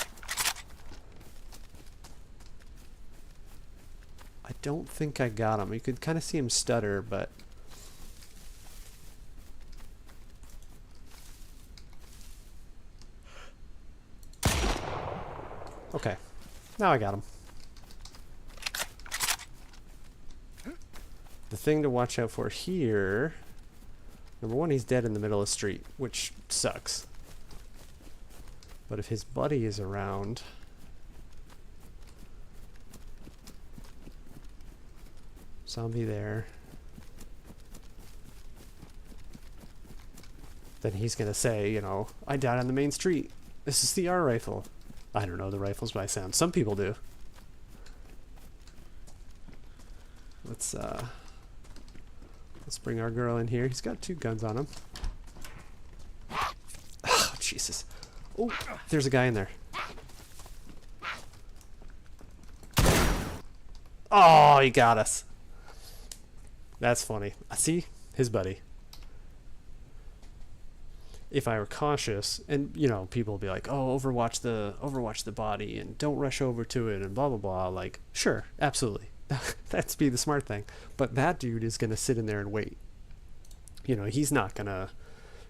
I don't think I got him. You could kind of see him stutter, but... Okay. Now I got him. The thing to watch out for here... Number one, he's dead in the middle of the street, which sucks. But if his buddy is around... Zombie there. Then he's gonna say, you know, I died on the main street. This is the R rifle. I don't know the rifles by sound. Some people do. Let's bring our girl in here. He's got 2 guns on him. Oh, Jesus. Oh, there's a guy in there. Oh, he got us. That's funny. See? His buddy. If I were cautious, and you know, people will be like, "Oh, overwatch the body and don't rush over to it and blah blah blah." Like, sure, absolutely. That's be the smart thing. But that dude is gonna sit in there and wait. You know, he's not gonna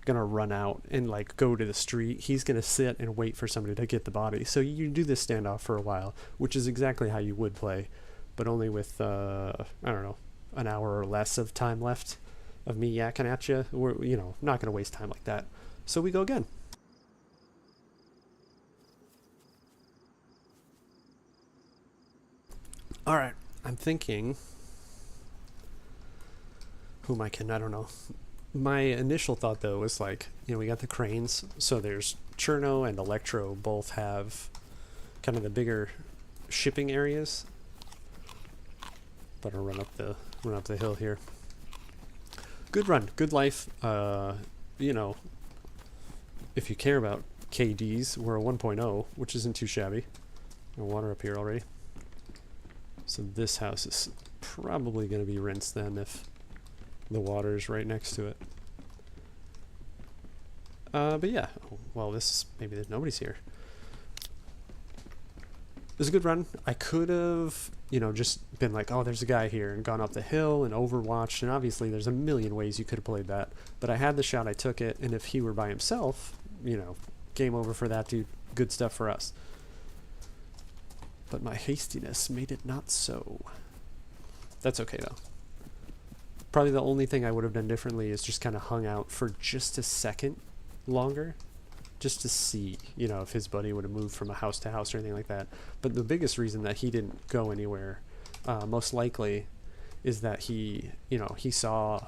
run out and like go to the street. He's gonna sit and wait for somebody to get the body. So you do this standoff for a while, which is exactly how you would play, but only with I don't know, an hour or less of time left of me yakking at you. We're, you know, not gonna waste time like that. So we go again. Alright, I'm thinking whom I don't know. My initial thought though was like, you know, we got the cranes, so there's Cherno and Electro both have kind of the bigger shipping areas. Better run up the hill here. Good run, good life. You know, if you care about KDs, we're a 1.0, which isn't too shabby. No water up here already. So this house is probably going to be rinsed then if the water is right next to it. But yeah, well, maybe nobody's here. It was a good run. I could have, you know, just been like, oh, there's a guy here, and gone up the hill and overwatched, and obviously there's a million ways you could have played that. But I had the shot, I took it, and if he were by himself, you know, game over for that dude. Good stuff for us. But my hastiness made it not so. That's okay, though. Probably the only thing I would have done differently is just kind of hung out for just a second longer, just to see, you know, if his buddy would have moved from a house to house or anything like that. But the biggest reason that he didn't go anywhere, most likely, is that he, you know, he saw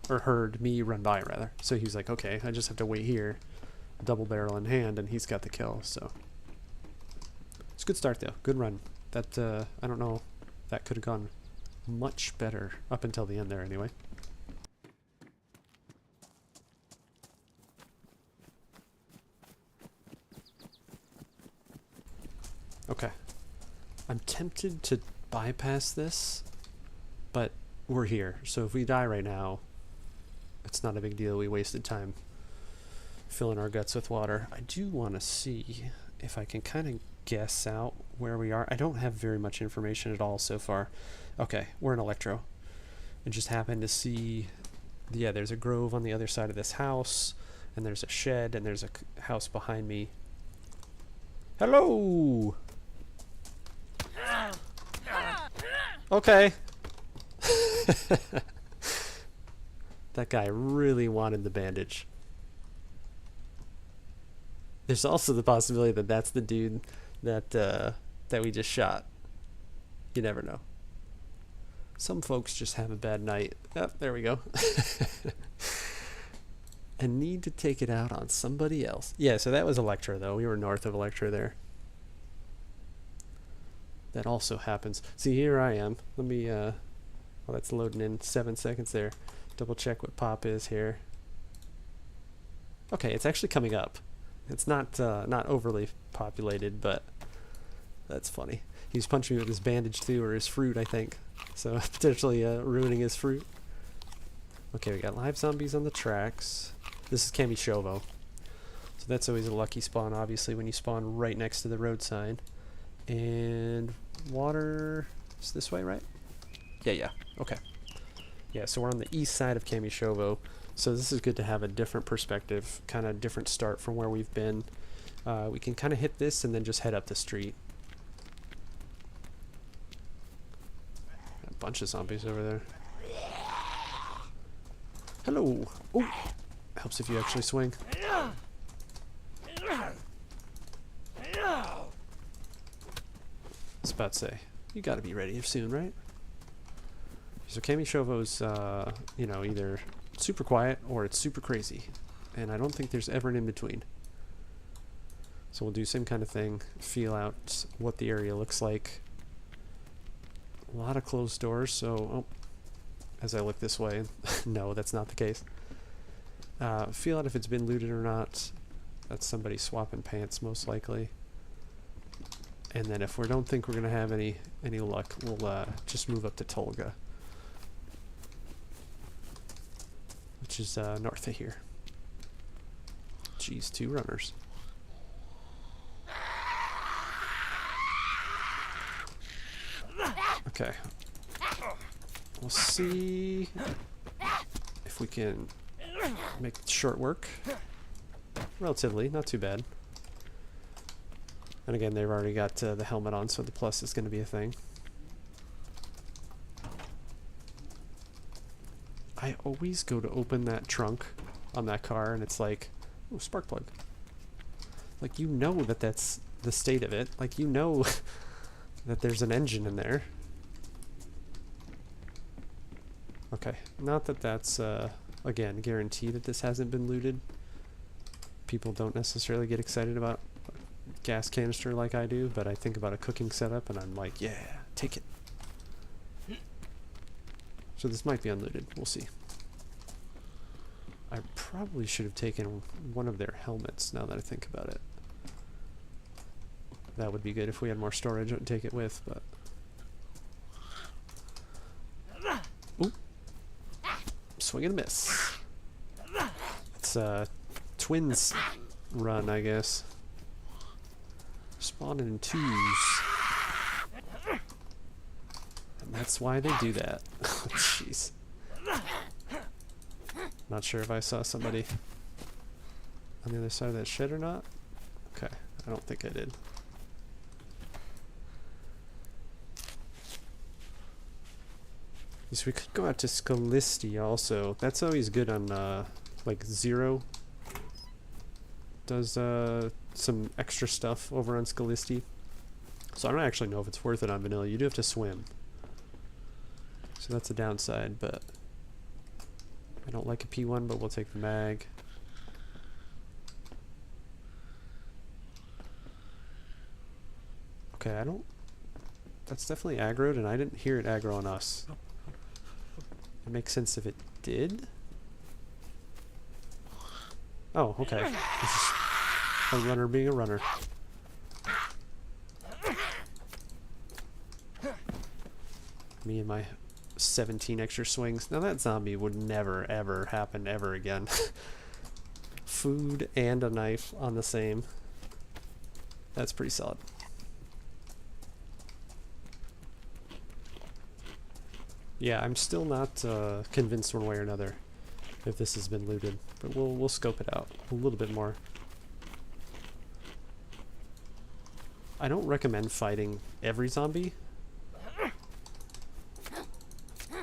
or heard me run by, rather. So he was like, okay, I just have to wait here, double barrel in hand, and he's got the kill. So it's a good start, though. Good run. That I don't know, that could have gone much better up until the end there, anyway. Okay. I'm tempted to bypass this, but we're here. So if we die right now, it's not a big deal. We wasted time filling our guts with water. I do want to see if I can kind of guess out where we are. I don't have very much information at all so far. Okay, we're in Electro. I just happened to see, yeah, there's a grove on the other side of this house, and there's a shed, and there's a house behind me. Hello! Okay. That guy really wanted the bandage. There's also the possibility that that's the dude that that we just shot. You never know. Some folks just have a bad night. Oh, there we go. And need to take it out on somebody else. Yeah, so that was Electra, though. We were north of Electra there. That also happens. See, here I am. Let me, well, that's loading in 7 seconds there. Double check what pop is here. Okay, it's actually coming up. It's not overly populated, but that's funny. He's punching me with his bandage too, or his fruit, I think. So potentially ruining his fruit. Okay, we got live zombies on the tracks. This is Kamishovo. So that's always a lucky spawn, obviously, when you spawn right next to the road sign. And water is this way, right? Yeah, okay. Yeah, so we're on the east side of Kamishovo. So this is good to have a different perspective, kind of different start from where we've been. We can kind of hit this and then just head up the street. A bunch of zombies over there. Hello. Oh, helps if you actually swing. I was about to say, you got to be ready soon, right? So Kamishovo's, you know, either super quiet or it's super crazy, and I don't think there's ever an in-between. So we'll do the same kind of thing, feel out what the area looks like. A lot of closed doors, so oh, as I look this way, no, that's not the case. Feel out if it's been looted or not. That's somebody swapping pants, most likely. And then if we don't think we're gonna have any luck, we'll just move up to Tolga, which is north of here. Geez, 2 runners. Okay. We'll see if we can make short work. Relatively, not too bad. And again, they've already got the helmet on, so the plus is going to be a thing. I always go to open that trunk on that car, and it's like, oh, spark plug. Like, you know that that's the state of it. Like, you know that there's an engine in there. Okay, not that that's, again, guarantee that this hasn't been looted. People don't necessarily get excited about gas canister like I do, but I think about a cooking setup and I'm like, yeah, take it. So this might be unlooted. We'll see. I probably should have taken one of their helmets now that I think about it. That would be good if we had more storage. I would take it with, but... Ooh. Swing and a miss. It's a twins run, I guess. Spawning in 2s. And that's why they do that. Jeez. Not sure if I saw somebody on the other side of that shed or not. Okay, I don't think I did. So we could go out to Skalisti also. That's always good on like 0 does some extra stuff over on Scalisti. So I don't actually know if it's worth it on vanilla. You do have to swim. So that's a downside, but I don't like a P1, but we'll take the mag. Okay, I don't... That's definitely aggroed, and I didn't hear it aggro on us. It makes sense if it did. Oh, okay. This is a runner being a runner. Me and my 17 extra swings. Now that zombie would never, ever happen ever again. Food and a knife on the same. That's pretty solid. Yeah, I'm still not convinced one way or another if this has been looted, but we'll scope it out a little bit more. I don't recommend fighting every zombie. I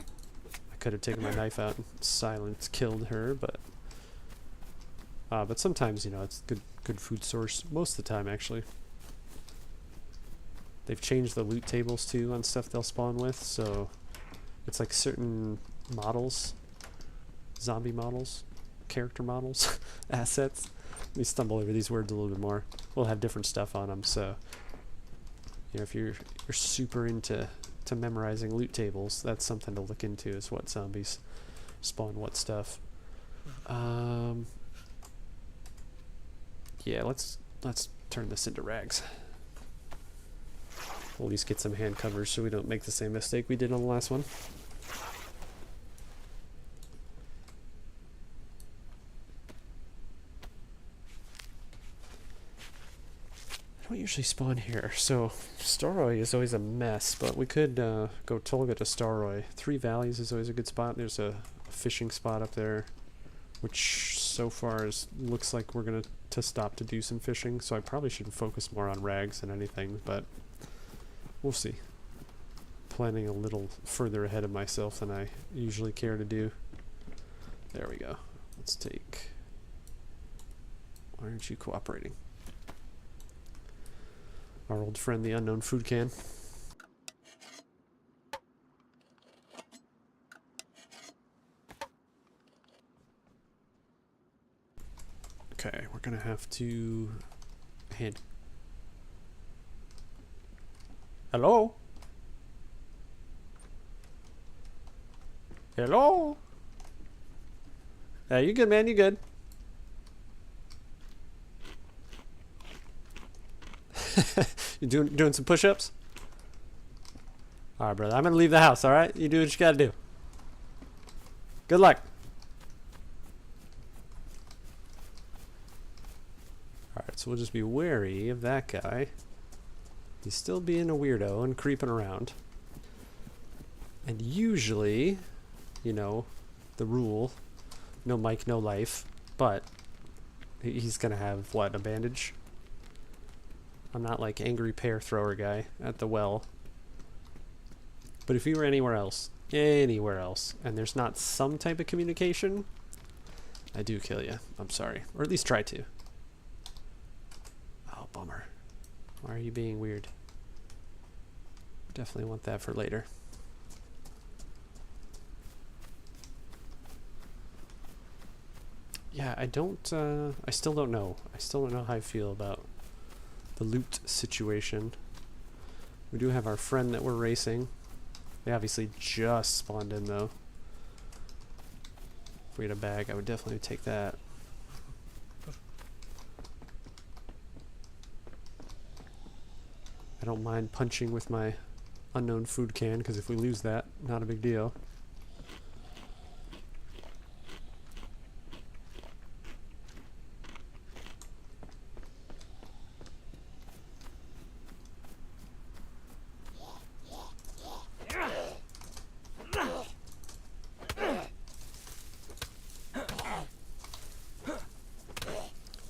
could have taken my knife out and silence killed her, but sometimes, you know, it's good food source. Most of the time, actually. They've changed the loot tables too on stuff they'll spawn with, so it's like certain models, zombie models, character models, assets. Let me stumble over these words a little bit more. We'll have different stuff on them, so you know, if you're super into memorizing loot tables, that's something to look into, is what zombies spawn what stuff. Yeah, let's turn this into rags. We'll at least get some hand covers so we don't make the same mistake we did on the last one. I don't usually spawn here, so Starroy is always a mess, but we could go Tolga to Starroy. Three Valleys is always a good spot. There's a fishing spot up there, which so far looks like we're going to stop to do some fishing, so I probably should focus more on rags than anything, but we'll see. Planning a little further ahead of myself than I usually care to do. There we go. Let's take... Why aren't you cooperating? Our old friend, the unknown food can. Okay, we're gonna have to hand... Hello? Hello? You good, man? You good? You doing some push-ups? All right, brother. I'm gonna leave the house. All right, you do what you gotta do. Good luck. All right, so we'll just be wary of that guy. He's still being a weirdo and creeping around. And usually, you know, the rule, no mic, no life, but he's gonna have, what, a bandage? I'm not like angry pear thrower guy at the well. But if you were anywhere else, and there's not some type of communication, I do kill you. I'm sorry. Or at least try to. Oh, bummer. Why are you being weird? Definitely want that for later. Yeah, I still don't know. I still don't know how I feel about the loot situation. We do have our friend that we're racing. They obviously just spawned in though. If we had a bag, I would definitely take that. I don't mind punching with my unknown food can, because if we lose that, not a big deal.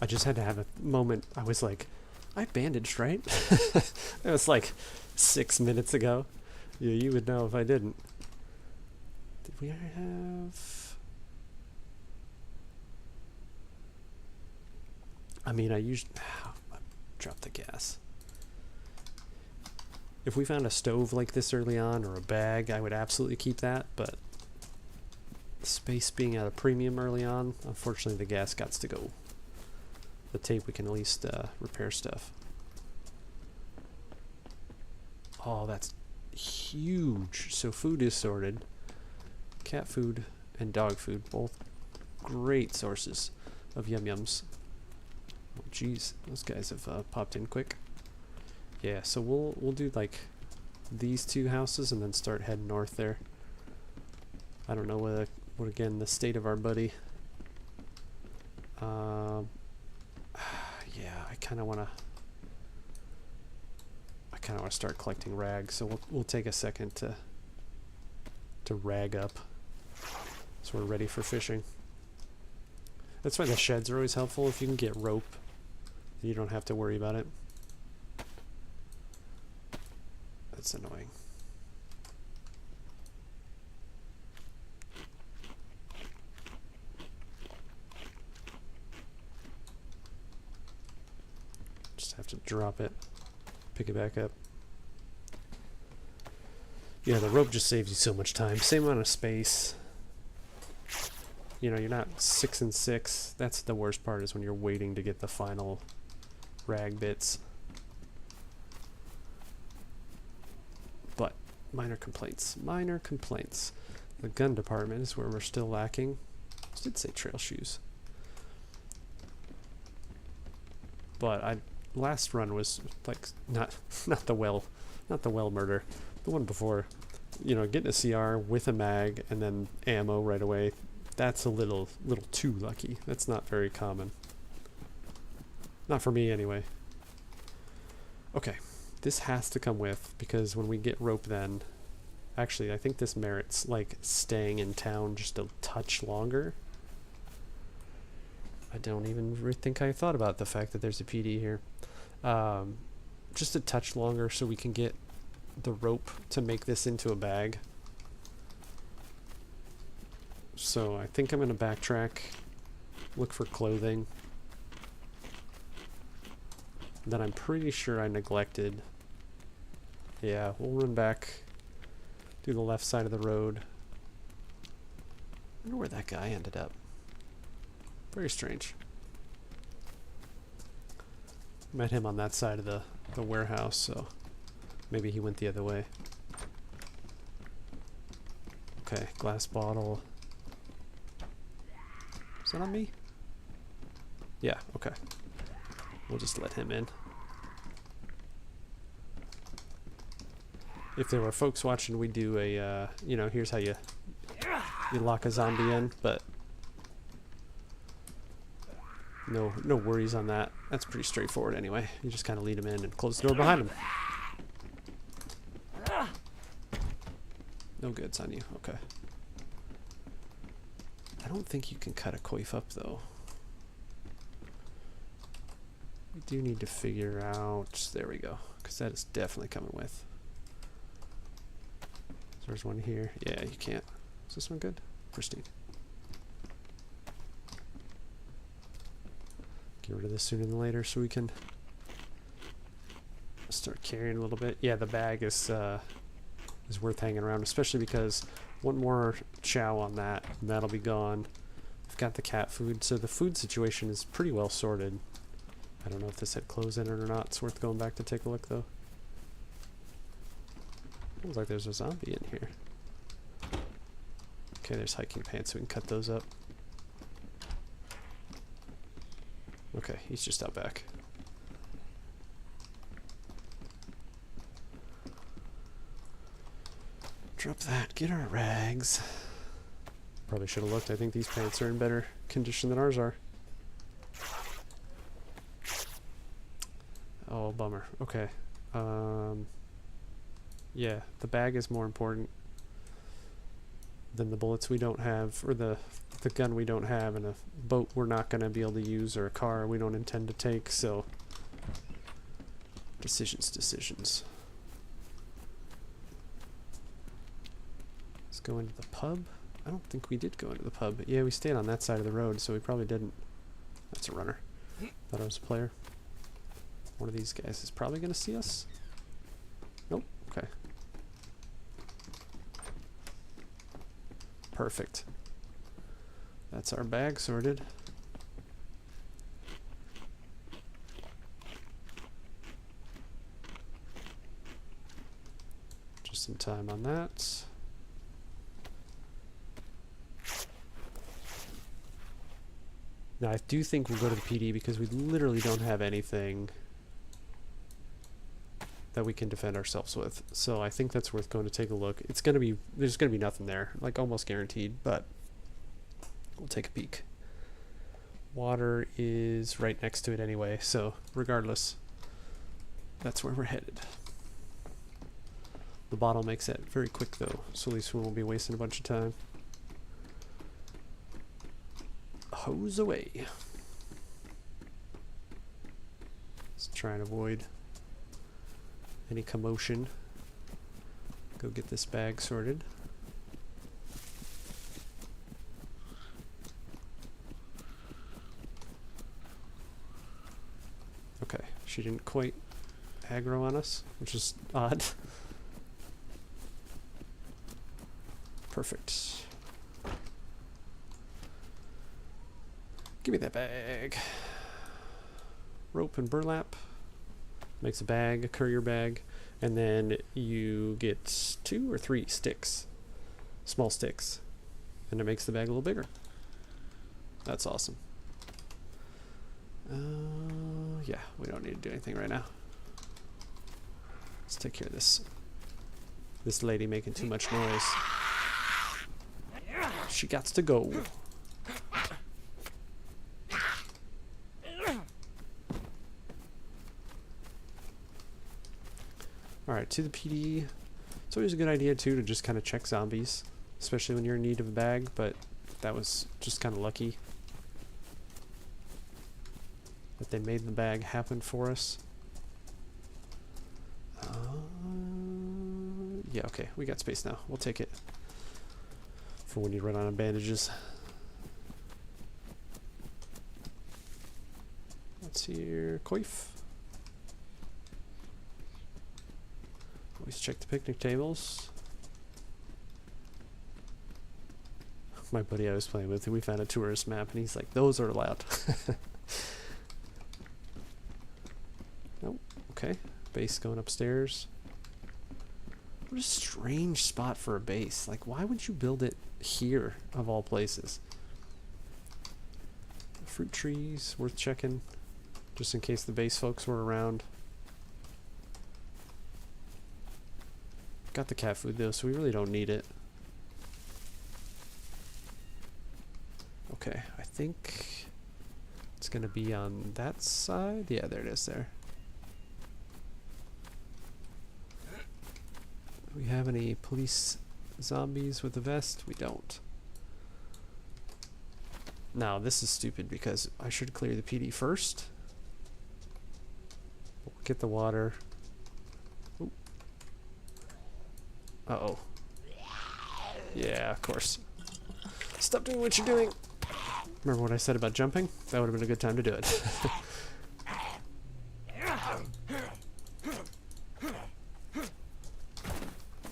I just had to have a moment. I was like, I bandaged, right? It was like 6 minutes ago. Yeah, you would know if I didn't. Did we have... I mean, I usually drop the gas. If we found a stove like this early on or a bag, I would absolutely keep that, but space being at a premium early on, unfortunately the gas gots to go. The tape we can at least repair stuff. Oh, that's huge. So food is sorted. Cat food and dog food, both great sources of yum-yums. Oh, geez, those guys have popped in quick. Yeah, so we'll do like these two houses and then start heading north there. I don't know what again the state of our buddy. Yeah, I kind of want to start collecting rags, so we'll take a second to rag up, so we're ready for fishing. That's why the sheds are always helpful. If you can get rope, you don't have to worry about it. That's annoying. Just have to drop it, pick it back up. Yeah, the rope just saves you so much time. Same amount of space. You know, you're not 6 and 6. That's the worst part, is when you're waiting to get the final rag bits. But minor complaints. Minor complaints. The gun department is where we're still lacking. I did say trail shoes. But last run was like not the well murder. The one before, you know, getting a CR with a mag and then ammo right away. That's a little too lucky. That's not very common. Not for me anyway. Okay, this has to come with, because when we get rope then, actually I think this merits like staying in town just a touch longer. I don't even think I thought about the fact that there's a PD here. Just a touch longer so we can get the rope to make this into a bag. So I think I'm going to backtrack, look for clothing. Then I'm pretty sure I neglected. Yeah, we'll run back, do the left side of the road. I wonder where that guy ended up. Very strange. Met him on that side of the warehouse, so maybe he went the other way. Okay, glass bottle. Is that on me? Yeah, okay. We'll just let him in. If there were folks watching, we'd do a, you know, here's how you lock a zombie in, but no worries on that. That's pretty straightforward anyway. You just kind of lead him in and close the door behind him. No goods on you. Okay. I don't think you can cut a coif up though. We do need to figure out. There we go. Because that is definitely coming with. So there's one here. Yeah, you can't. Is this one good? Pristine. Get rid of this sooner than later so we can start carrying a little bit. Yeah, the bag is worth hanging around, especially because one more chow on that and that'll be gone. We've got the cat food, so the food situation is pretty well sorted. I don't know if this had clothes in it or not. It's worth going back to take a look though. Looks like there's a zombie in here. Okay, there's hiking pants, so we can cut those up. Okay, he's just out back. Drop that, get our rags. Probably should have looked. I think these pants are in better condition than ours are. Oh, bummer. Okay. Yeah, the bag is more important than the bullets we don't have, or the gun we don't have, and a boat we're not going to be able to use, or a car we don't intend to take, so decisions. Let's go into the pub. I don't think we did go into the pub. Yeah, we stayed on that side of the road, so we probably didn't. That's a runner. Thought I was a player. One of these guys is probably going to see us. Nope. Okay. Perfect. That's our bag sorted. Just some time on that. Now I do think we'll go to the PD because we literally don't have anything that we can defend ourselves with. So I think that's worth going to take a look. It's gonna be, there's gonna be nothing there, like almost guaranteed, but we'll take a peek. Water is right next to it anyway, so regardless, that's where we're headed. The bottle makes that very quick though, so at least we won't be wasting a bunch of time. Hose away. Let's try and avoid any commotion. Go get this bag sorted. Okay, she didn't quite aggro on us, which is odd. Perfect. Give me that bag. Rope and burlap. Makes a bag, a courier bag, and then you get 2 or 3 sticks, small sticks, and it makes the bag a little bigger. That's awesome. Yeah, we don't need to do anything right now. Let's take care of this lady making too much noise. She gots to go. Alright, to the PD. It's always a good idea too to just kind of check zombies, especially when you're in need of a bag, but that was just kind of lucky that they made the bag happen for us. Yeah, okay, we got space now. We'll take it for when you run out of bandages. What's here? Coif. Always check the picnic tables. My buddy I was playing with, we found a tourist map and he's like, those are allowed. Nope. Okay. Base going upstairs. What a strange spot for a base. Like, why would you build it here, of all places? Fruit trees, worth checking, just in case the base folks were around. Got the cat food though, so we really don't need it. Okay, I think it's gonna be on that side. Yeah, there it is there. Do we have any police zombies with a vest? We don't. Now, this is stupid because I should clear the PD first. We'll get the water. Ooh. Uh-oh. Yeah, of course. Stop doing what you're doing. Remember what I said about jumping? That would have been a good time to do it.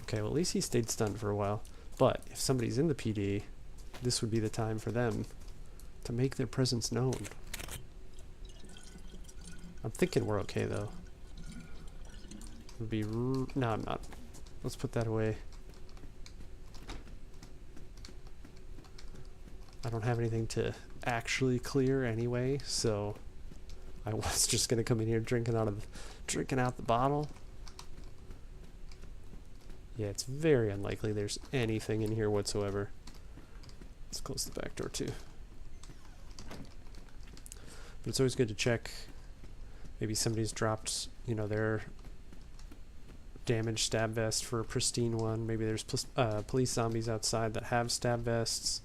Okay, well at least he stayed stunned for a while. But if somebody's in the PD, this would be the time for them to make their presence known. I'm thinking we're okay though. Would be no, I'm not. Let's put that away. I don't have anything to actually clear anyway, so I was just gonna come in here drinking out the bottle. Yeah, it's very unlikely there's anything in here whatsoever. Let's close the back door too. But it's always good to check. Maybe somebody's dropped, you know, their damaged stab vest for a pristine one. Maybe there's police zombies outside that have stab vests.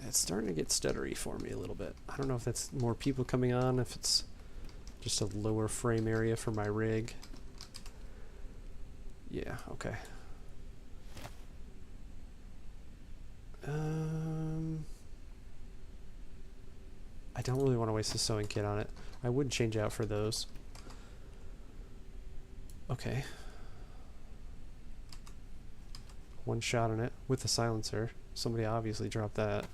It's starting to get stuttery for me a little bit. I don't know if that's more people coming on, if it's just a lower frame area for my rig. Yeah, okay. I I don't really want to waste a sewing kit on it. I would change out for those. Okay. One shot on it with the silencer. Somebody obviously dropped that.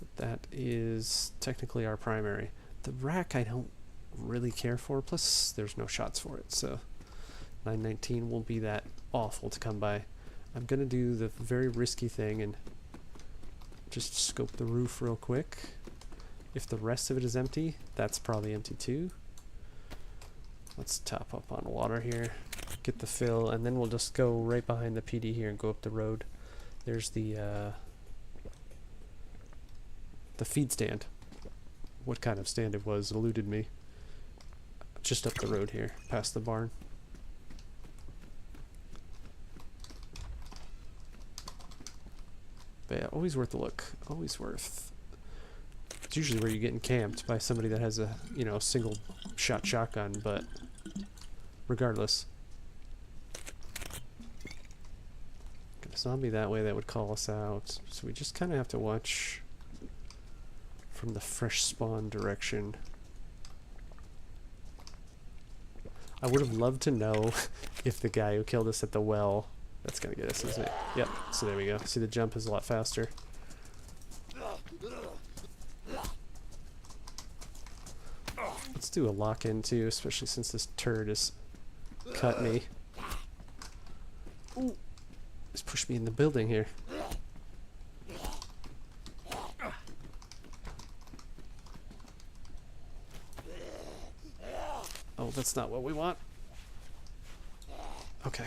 But that is technically our primary. The rack I don't really care for, plus there's no shots for it, so 919 won't be that awful to come by. I'm gonna do the very risky thing and just scope the roof real quick. If the rest of it is empty, that's probably empty too. Let's top up on water here, get the fill, and then we'll just go right behind the PD here and go up the road. There's the feed stand. What kind of stand it was eluded me. Just up the road here, past the barn. But yeah, always worth a look. Always worth. It's usually where you're getting camped by somebody that has a, you know, single shot shotgun, but regardless. Got a zombie that way that would call us out. So we just kind of have to watch from the fresh spawn direction. I would have loved to know if the guy who killed us at the well, that's gonna get us, isn't it? Yep, so there we go. See, the jump is a lot faster. Let's do a lock-in too, especially since this turd has cut me. Ooh, just pushed me in the building here. Oh, that's not what we want. Okay.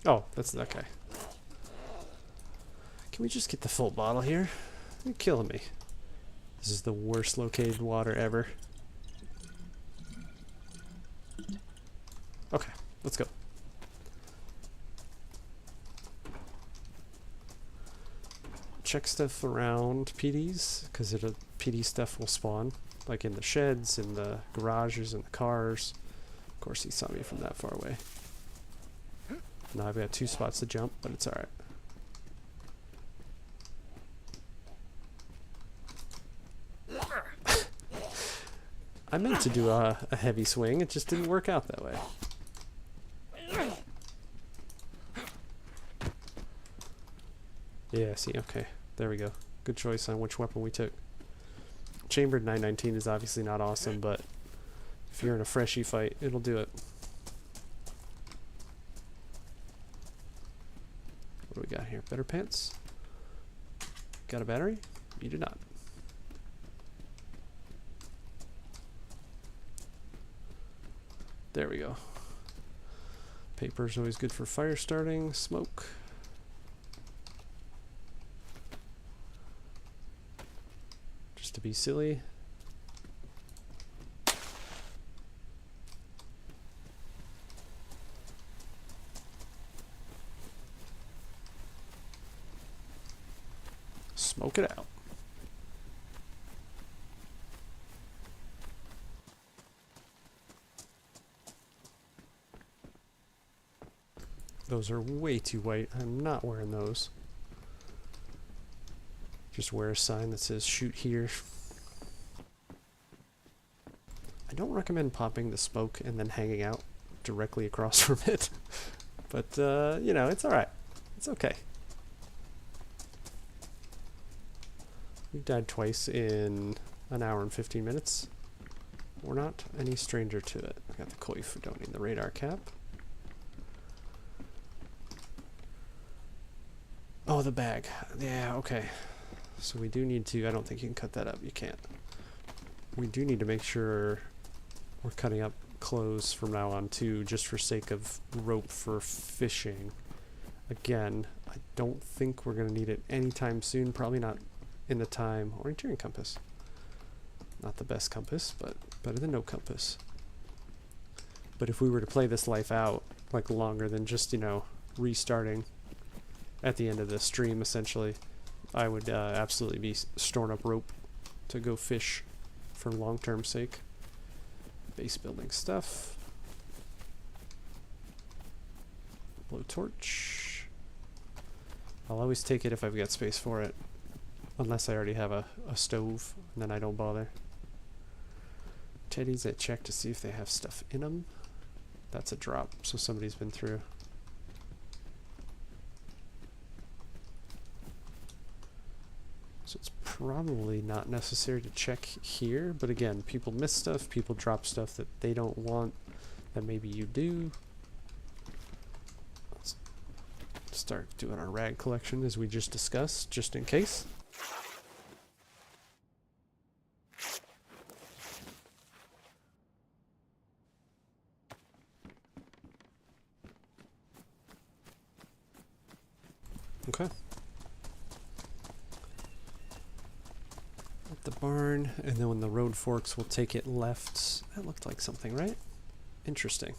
Oh, that's okay. Can we just get the full bottle here? You're killing me. This is the worst located water ever. Okay, let's go. Check stuff around PDs, because PD stuff will spawn. Like in the sheds, in the garages, in the cars. Of course, he saw me from that far away. Now I've got 2 spots to jump, but it's alright. I meant to do a heavy swing, it just didn't work out that way. Yeah, see, okay. There we go. Good choice on which weapon we took. Chambered 919 is obviously not awesome, but if you're in a freshie fight, it'll do it. What do we got here? Better pants? Got a battery? You do not. There we go. Paper's always good for fire starting. Smoke. Just to be silly. Smoke it out. Those are way too white. I'm not wearing those. Just wear a sign that says shoot here. I don't recommend popping the smoke and then hanging out directly across from it. But, you know, it's alright. It's okay. We've died twice in an hour and 15 minutes. We're not any stranger to it. I got the coif, don't need the radar cap. Oh, the bag. Yeah, okay. So we do need to, I don't think you can cut that up. You can't. We do need to make sure we're cutting up clothes from now on too, just for sake of rope for fishing. Again, I don't think we're going to need it anytime soon. Probably not in the time. Orienteering compass. Not the best compass, but better than no compass. But if we were to play this life out, like longer than just, you know, restarting at the end of the stream, essentially, I would absolutely be storing up rope to go fish for long-term sake. Base building stuff. Blowtorch. I'll always take it if I've got space for it. Unless I already have a stove, and then I don't bother. Teddy's at check to see if they have stuff in them. That's a drop, so somebody's been through. So it's probably not necessary to check here, but again, people miss stuff, people drop stuff that they don't want, that maybe you do. Let's start doing our rag collection as we just discussed, just in case. Okay. At the barn, and then when the road forks, we'll take it left. That looked like something, right? Interesting.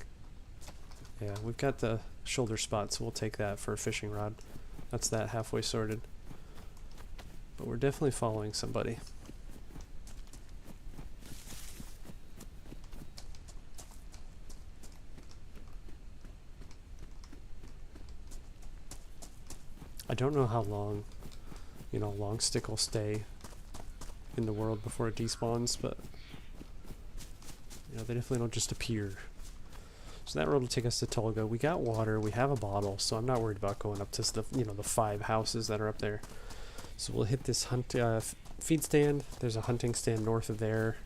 Yeah, we've got the shoulder spot, so we'll take that for a fishing rod. That's that halfway sorted. But we're definitely following somebody. I don't know how long, you know, long stick will stay in the world before it despawns, but you know, they definitely don't just appear. So that road will take us to Tolga. We got water, we have a bottle, so I'm not worried about going up to the, you know, the 5 houses that are up there. So we'll hit this feed stand. There's a hunting stand north of there.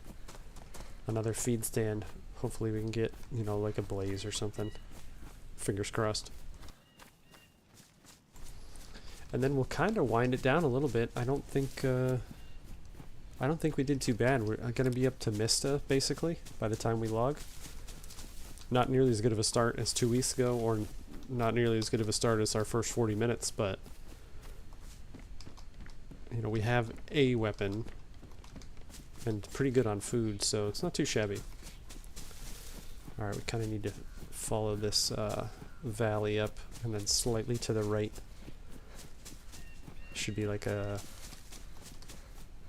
Another feed stand. Hopefully we can get, you know, like a blaze or something. Fingers crossed. And then we'll kind of wind it down a little bit. I don't think we did too bad. We're going to be up to Mista, basically, by the time we log. Not nearly as good of a start as 2 weeks ago, or not nearly as good of a start as our first 40 minutes, but you know, we have a weapon and pretty good on food, so it's not too shabby. Alright, we kind of need to follow this valley up, and then slightly to the right should be like a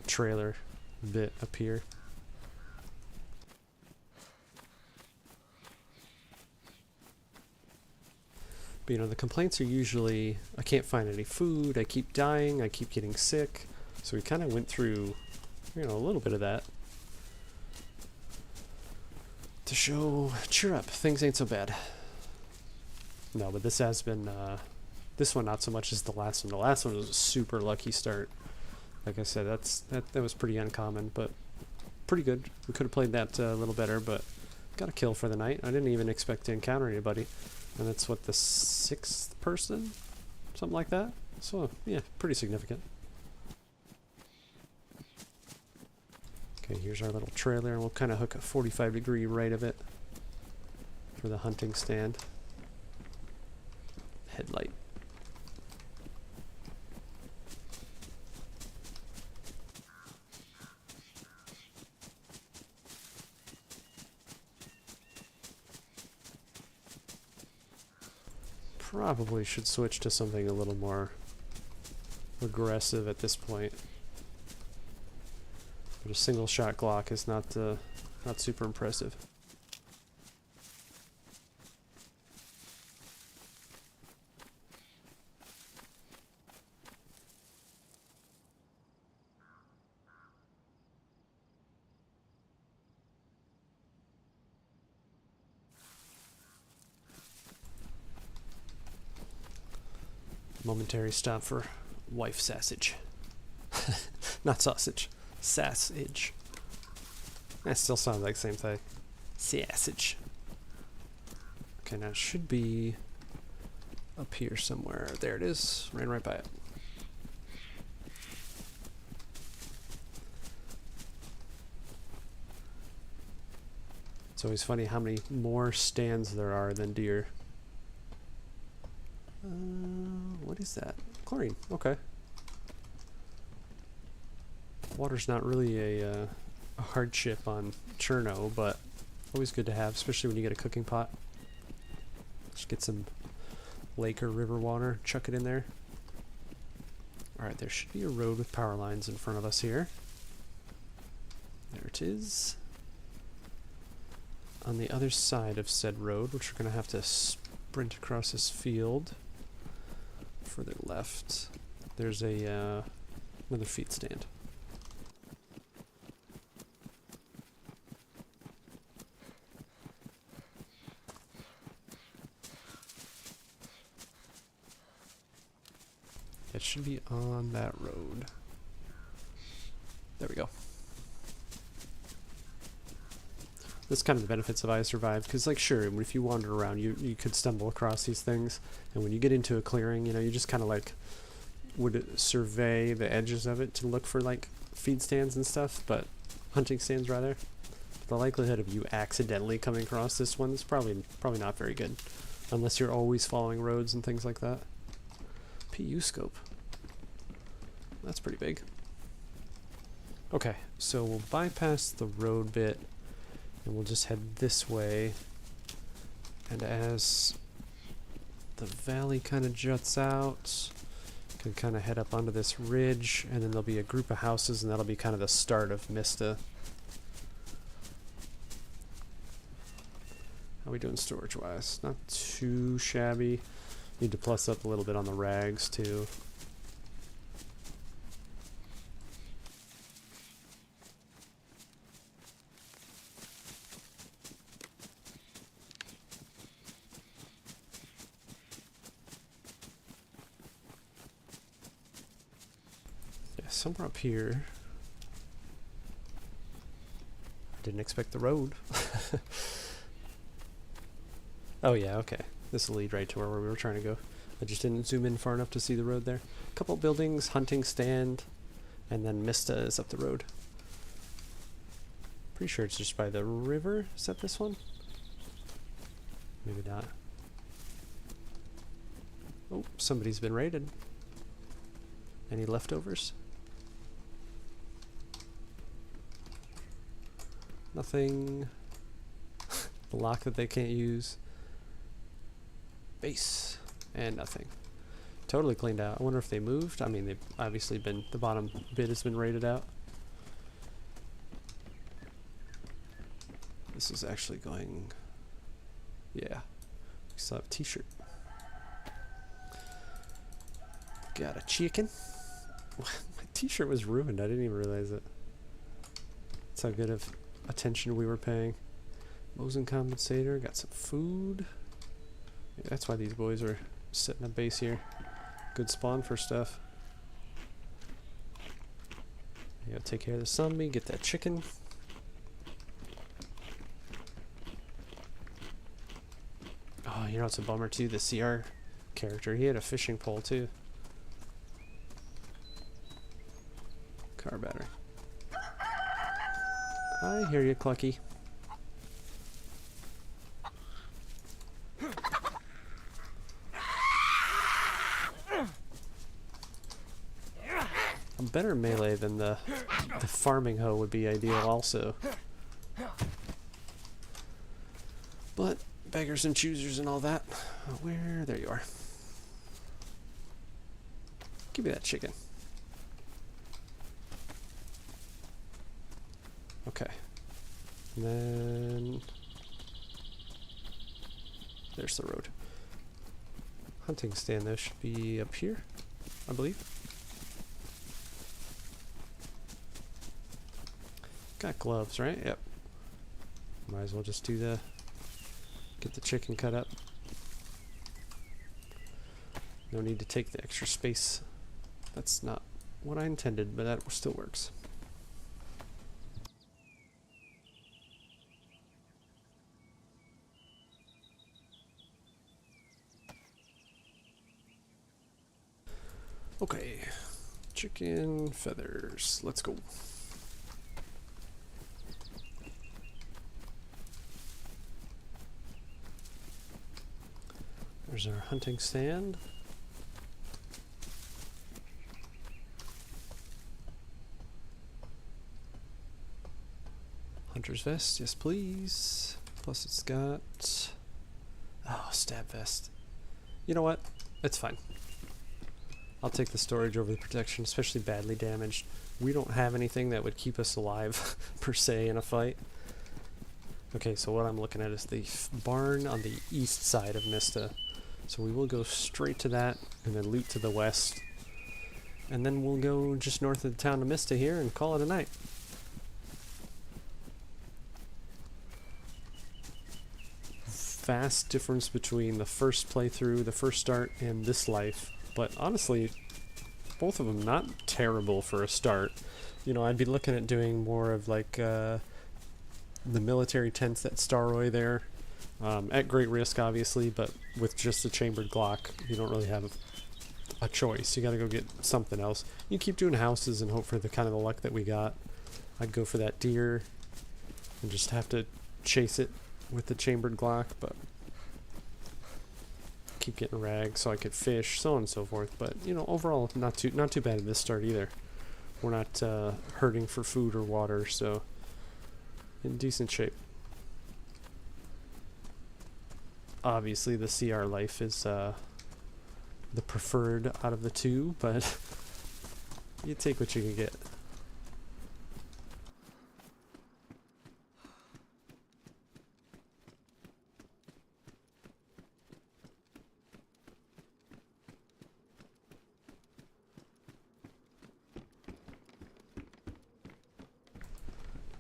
trailer bit up here. But you know, the complaints are usually, I can't find any food, I keep dying, I keep getting sick. So we kind of went through, you know, a little bit of that to show, cheer up, things ain't so bad. No, but this has been, this one not so much as the last one. The last one was a super lucky start. Like I said, that was pretty uncommon, but pretty good. We could have played that a little better, but got a kill for the night. I didn't even expect to encounter anybody. And that's what, the 6th person? Something like that? So, yeah, pretty significant. Okay, here's our little trailer, and we'll kind of hook a 45-degree right of it for the hunting stand. Headlight. Probably should switch to something a little more aggressive at this point. But a single shot Glock is not super impressive. Momentary stop for wife sausage. Not sausage. Sausage. That still sounds like the same thing. Sausage. Okay, now it should be up here somewhere. There it is. Ran right by it. It's always funny how many more stands there are than deer. What is that? Chlorine. Okay. Water's not really a hardship on Cherno, but always good to have, especially when you get a cooking pot. Just get some lake or river water, chuck it in there. Alright, there should be a road with power lines in front of us here. There it is. On the other side of said road, which we're going to have to sprint across this field. Further left, there's a Another feed stand. It should be on that road. There we go. That's kind of the benefits of I Survived, because like sure, if you wander around, you could stumble across these things, and when you get into a clearing, you know, you just kind of like would survey the edges of it to look for like feed stands and stuff, but hunting stands rather. The likelihood of you accidentally coming across this one is probably not very good, unless you're always following roads and things like that. PU scope. That's pretty big. Okay, so we'll bypass the road bit and we'll just head this way. And as the valley kind of juts out, can kind of head up onto this ridge, and then there'll be a group of houses, and that'll be kind of the start of Mista. How are we doing storage-wise? Not too shabby. Need to plus up a little bit on the rags, too. Yeah, somewhere up here. I didn't expect the road. Oh yeah, okay. This will lead right to where we were trying to go. I just didn't zoom in far enough to see the road there. A couple buildings, hunting stand, and then Mista is up the road. Pretty sure it's just by the river. Is that this one? Maybe not. Oh, somebody's been raided. Any leftovers? Nothing. The lock that they can't use. Base. And nothing. Totally cleaned out. I wonder if they moved. I mean, they've obviously been, the bottom bit has been raided out. This is actually going, yeah. We still have a t-shirt. Got a chicken. My t-shirt was ruined. I didn't even realize it. That's how good of attention we were paying. Mosin compensator. Got some food. Yeah, that's why these boys are setting a base here. Good spawn for stuff. You gotta take care of the zombie, get that chicken. Oh, you know it's a bummer too, the CR character, he had a fishing pole too. Car battery. I hear you, Clucky. A better melee than the farming hoe would be ideal also. But beggars and choosers and all that. Where? There you are. Give me that chicken. Okay. And then there's the road. Hunting stand though should be up here, I believe. Got gloves, right? Yep. Might as well just do get the chicken cut up. No need to take the extra space. That's not what I intended, but that still works. Okay. Chicken feathers. Let's go. There's our hunting stand. Hunter's vest, yes please. Plus it's got... oh, stab vest. You know what? It's fine. I'll take the storage over the protection, especially badly damaged. We don't have anything that would keep us alive, per se, in a fight. Okay, so what I'm looking at is the barn on the east side of Mista. So we will go straight to that, and then loot to the west. And then we'll go just north of the town of Mista here and call it a night. Vast difference between the first playthrough, the first start, and this life. But honestly, both of them not terrible for a start. You know, I'd be looking at doing more of like the military tents at Staroy there. At great risk, obviously, but with just a chambered Glock, you don't really have a choice. You gotta go get something else. You keep doing houses and hope for the kind of the luck that we got. I'd go for that deer and just have to chase it with the chambered Glock, but keep getting rags so I could fish, so on and so forth. But you know, overall, not too bad at this start either. We're not hurting for food or water, so in decent shape. Obviously, the CR life is the preferred out of the two, but you take what you can get.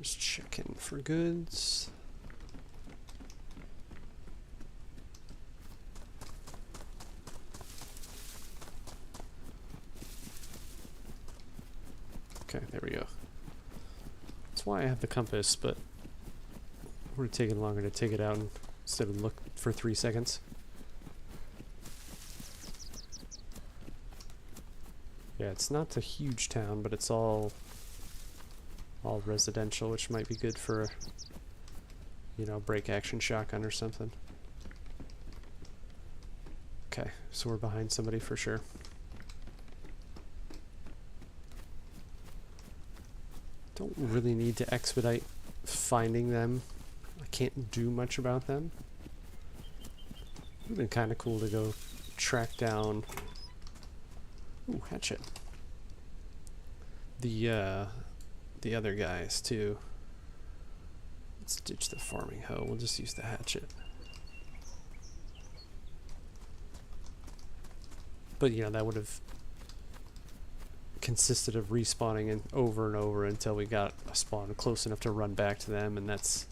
Just checking for goods. Okay, there we go. That's why I have the compass, but it would have taken longer to take it out instead of look for 3 seconds. Yeah, it's not a huge town, but it's all residential, which might be good for, you know, break action shotgun or something. Okay, so we're behind somebody for sure. Don't really need to expedite finding them. I can't do much about them. It would have been kind of cool to go track down. Ooh, hatchet. The other guys too. Let's ditch the farming hoe. We'll just use the hatchet. But you know, that would have consisted of respawning and over until we got a spawn close enough to run back to them, and that's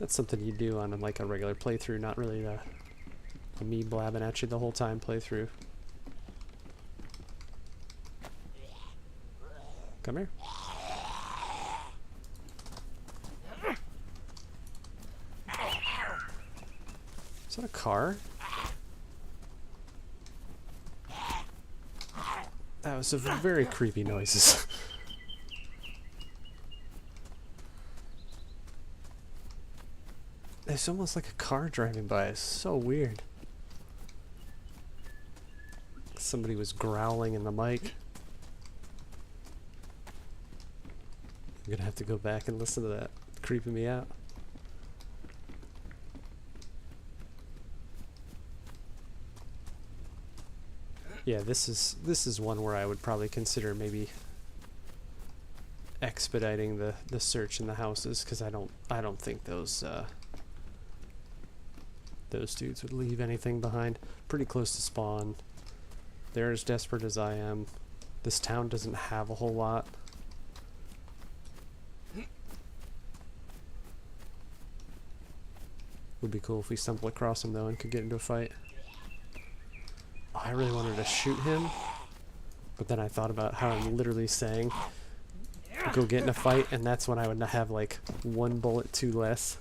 something you do on like a regular playthrough, not really a me blabbing at you the whole time playthrough. Come here. Is that a car? That was a very creepy noises. It's almost like a car driving by. It's so weird. Somebody was growling in the mic. I'm gonna have to go back and listen to that. It's creeping me out. Yeah, this is one where I would probably consider maybe expediting the search in the houses, because I don't think those dudes would leave anything behind. Pretty close to spawn. They're as desperate as I am. This town doesn't have a whole lot. Would be cool if we stumbled across him though and could get into a fight. Oh, I really wanted to shoot him, but then I thought about how I'm literally saying go get in a fight, and that's when I would have like one bullet too less.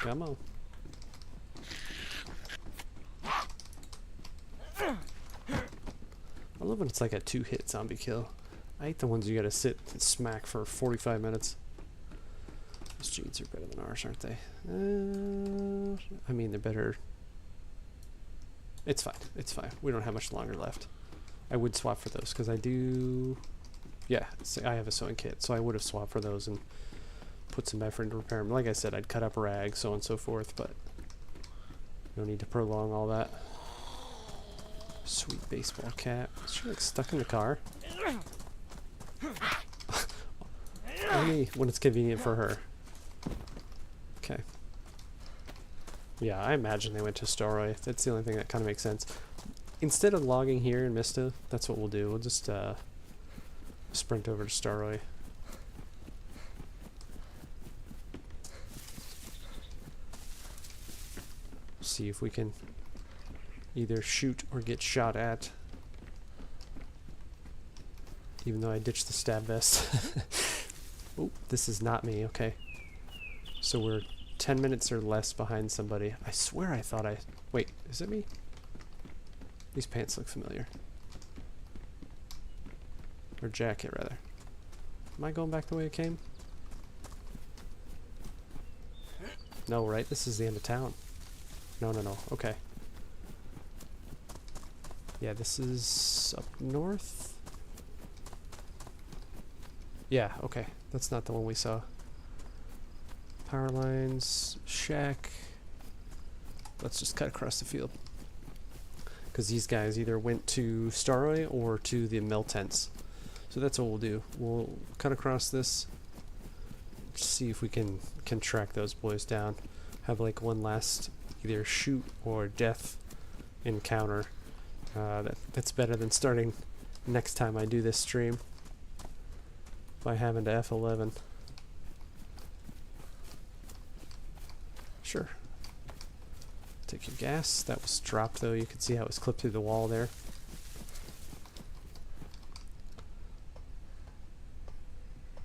Come on. I love when it's like a 2-hit zombie kill. I hate the ones you gotta sit and smack for 45 minutes. Those jeans are better than ours, aren't they? I mean, they're better. It's fine. It's fine. We don't have much longer left. I would swap for those because I do. Yeah, I have a sewing kit, so I would have swapped for those and put some effort into repair them. Like I said, I'd cut up rags, so on and so forth, but no need to prolong all that. Sweet baseball cap. Is she like stuck in the car? Only when it's convenient for her. Okay. Yeah, I imagine they went to Starroy. That's the only thing that kind of makes sense. Instead of logging here in Mista, that's what we'll do. We'll just sprint over to Starroy. See if we can either shoot or get shot at. Even though I ditched the stab vest. Oh, this is not me. Okay. So we're 10 minutes or less behind somebody. I swear I thought I... Wait, is it me? These pants look familiar. Or jacket, rather. Am I going back the way it came? No, right? This is the end of town. No, no, no. Okay. Yeah, this is up north. Yeah, okay. That's not the one we saw. Power lines, shack. Let's just cut across the field. Because these guys either went to Starroy or to the mill tents. So that's what we'll do. We'll cut across this. See if we can track those boys down. Have like one last either shoot or death encounter. That's better than starting next time I do this stream by having to F11. Sure. Take your gas. That was dropped though. You can see how it was clipped through the wall there.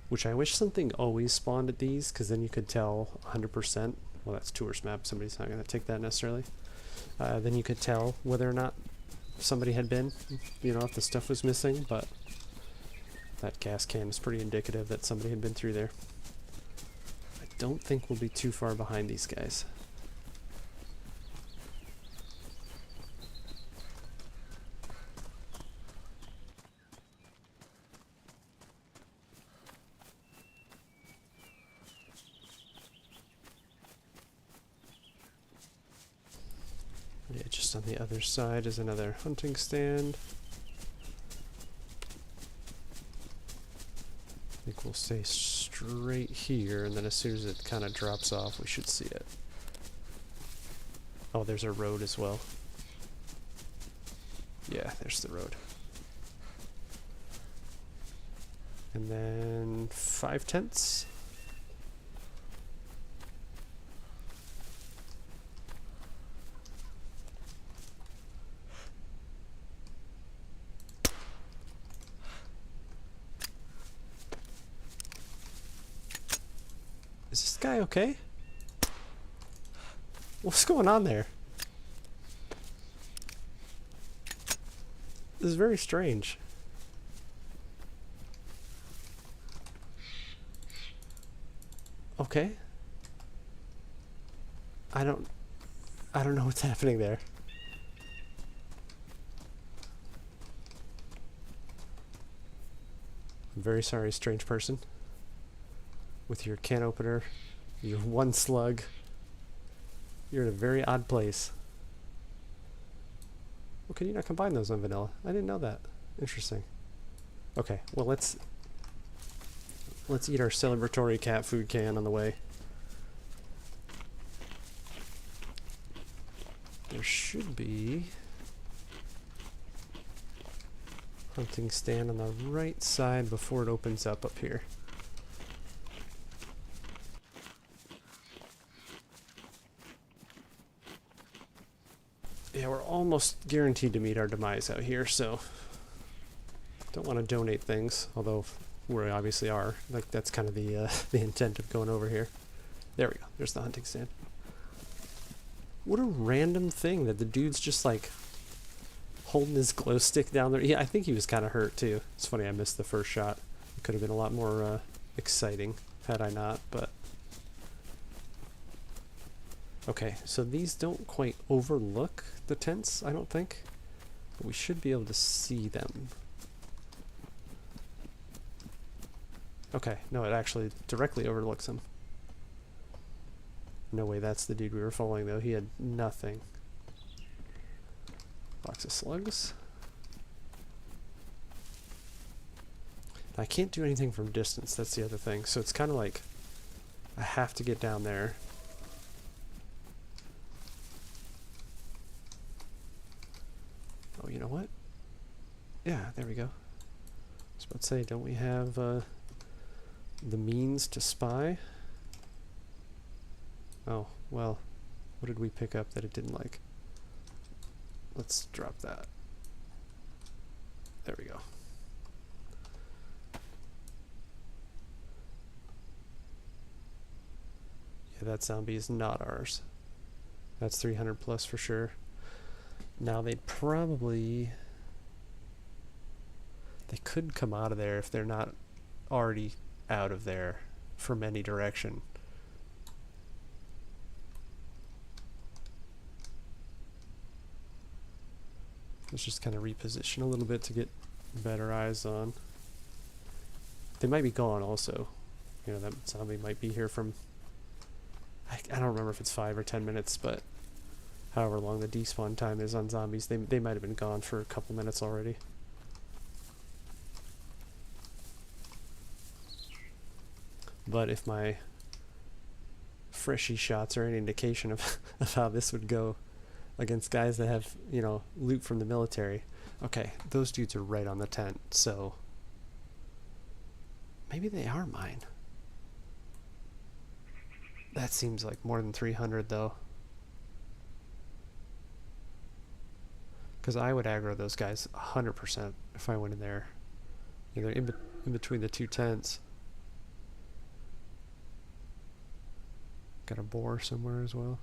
Which I wish something always spawned at these, because then you could tell 100%. Well, that's tourist map. Somebody's not going to take that necessarily. Then you could tell whether or not somebody had been, you know, if the stuff was missing, but that gas can is pretty indicative that somebody had been through there. I don't think we'll be too far behind these guys. Yeah, just on the other side is another hunting stand. I think we'll stay straight here, and then as soon as it kind of drops off, we should see it. Oh, there's a road as well. Yeah, there's the road. And then 5 tents. Is this guy okay? What's going on there? This is very strange. Okay. I don't know what's happening there. I'm very sorry, strange person. With your can opener, your one slug. You're in a very odd place. Well, can you not combine those on vanilla? I didn't know that. Interesting. Okay, well let's eat our celebratory cat food can on the way. There should be hunting stand on the right side before it opens up here. Yeah, we're almost guaranteed to meet our demise out here, so don't want to donate things, although we obviously are. Like, that's kind of the intent of going over here. There we go. There's the hunting stand. What a random thing that the dude's just like holding his glow stick down there. Yeah, I think he was kind of hurt too. It's funny I missed the first shot. It could have been a lot more exciting had I not, but okay, so these don't quite overlook the tents, I don't think. But we should be able to see them. Okay, no, it actually directly overlooks them. No way, that's the dude we were following, though. He had nothing. Box of slugs. I can't do anything from distance, that's the other thing. So it's kind of like I have to get down there Yeah, there we go. I was about to say, don't we have the means to spy? Oh, well, what did we pick up that it didn't like? Let's drop that. There we go. Yeah, that zombie is not ours. That's 300 plus for sure. Now they'd probably... They could come out of there if they're not already out of there from any direction. Let's just kind of reposition a little bit to get better eyes on. They might be gone also. You know, that zombie might be here from... I don't remember if it's 5 or 10 minutes, but however long the despawn time is on zombies, they might have been gone for a couple minutes already. But if my freshy shots are any indication of, of how this would go against guys that have, you know, loot from the military. Okay, those dudes are right on the tent, so maybe they are mine. That seems like more than 300 though. Because I would aggro those guys 100% if I went in there. Either in between the two tents. Got a boar somewhere as well.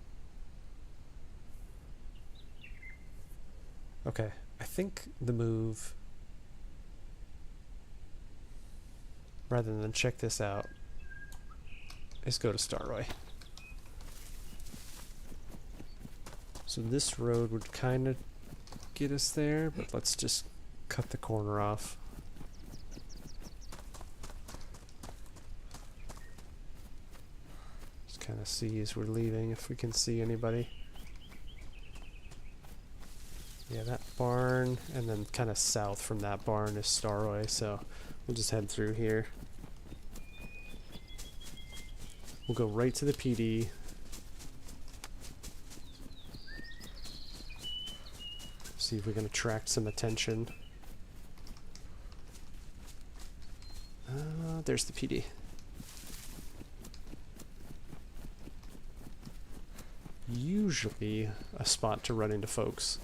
Okay, I think the move, rather than check this out, is go to Starroy. So this road would kind of get us there, but let's just cut the corner off. Just kind of see as we're leaving if we can see anybody. Yeah, that barn, and then kind of south from that barn is Starroy, so we'll just head through here. We'll go right to the PD. See if we can attract some attention. There's the PD. Usually a spot to run into folks.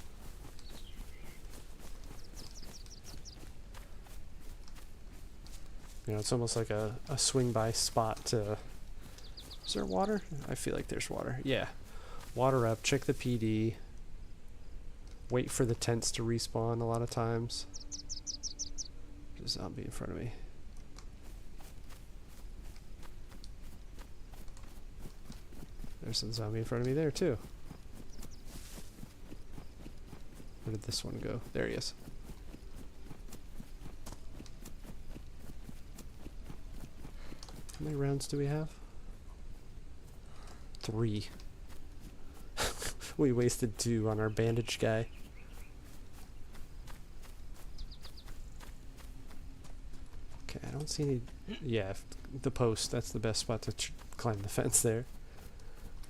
You know, it's almost like a swing by spot to... Is there water? I feel like there's water. Yeah. Water up, check the PD. Wait for the tents to respawn a lot of times. There's a zombie in front of me. There's a zombie in front of me there too. Where did this one go? There he is. How many rounds do we have? 3. We wasted 2 on our bandage guy. Okay, I don't see any... Yeah, the post. That's the best spot to climb the fence there.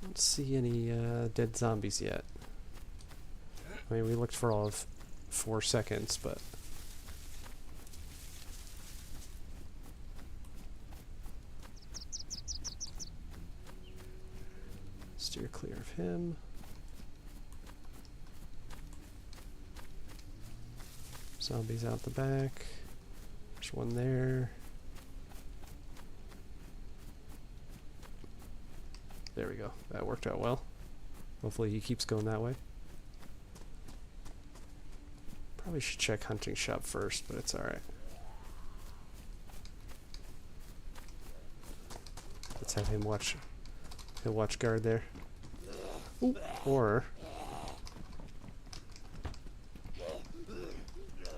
I don't see any dead zombies yet. I mean, we looked for all of 4 seconds, but... Steer clear of him. Zombies out the back. There's one there. There we go. That worked out well. Hopefully he keeps going that way. Probably should check hunting shop first, but it's alright. Let's have him watch. He'll watch guard there. Ooh. Or...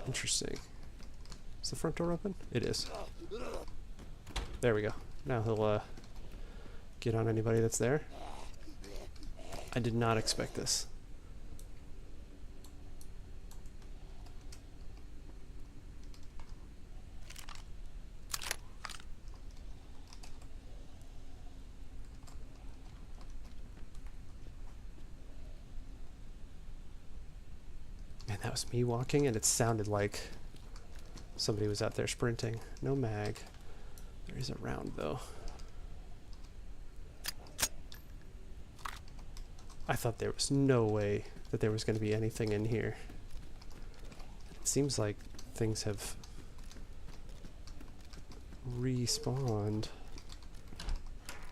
Interesting. Is the front door open? It is. There we go. Now he'll get on anybody that's there. I did not expect this. Man, that was me walking, and it sounded like Somebody was out there sprinting. No mag. There is a round though. I thought there was no way that there was going to be anything in here. It seems like things have respawned.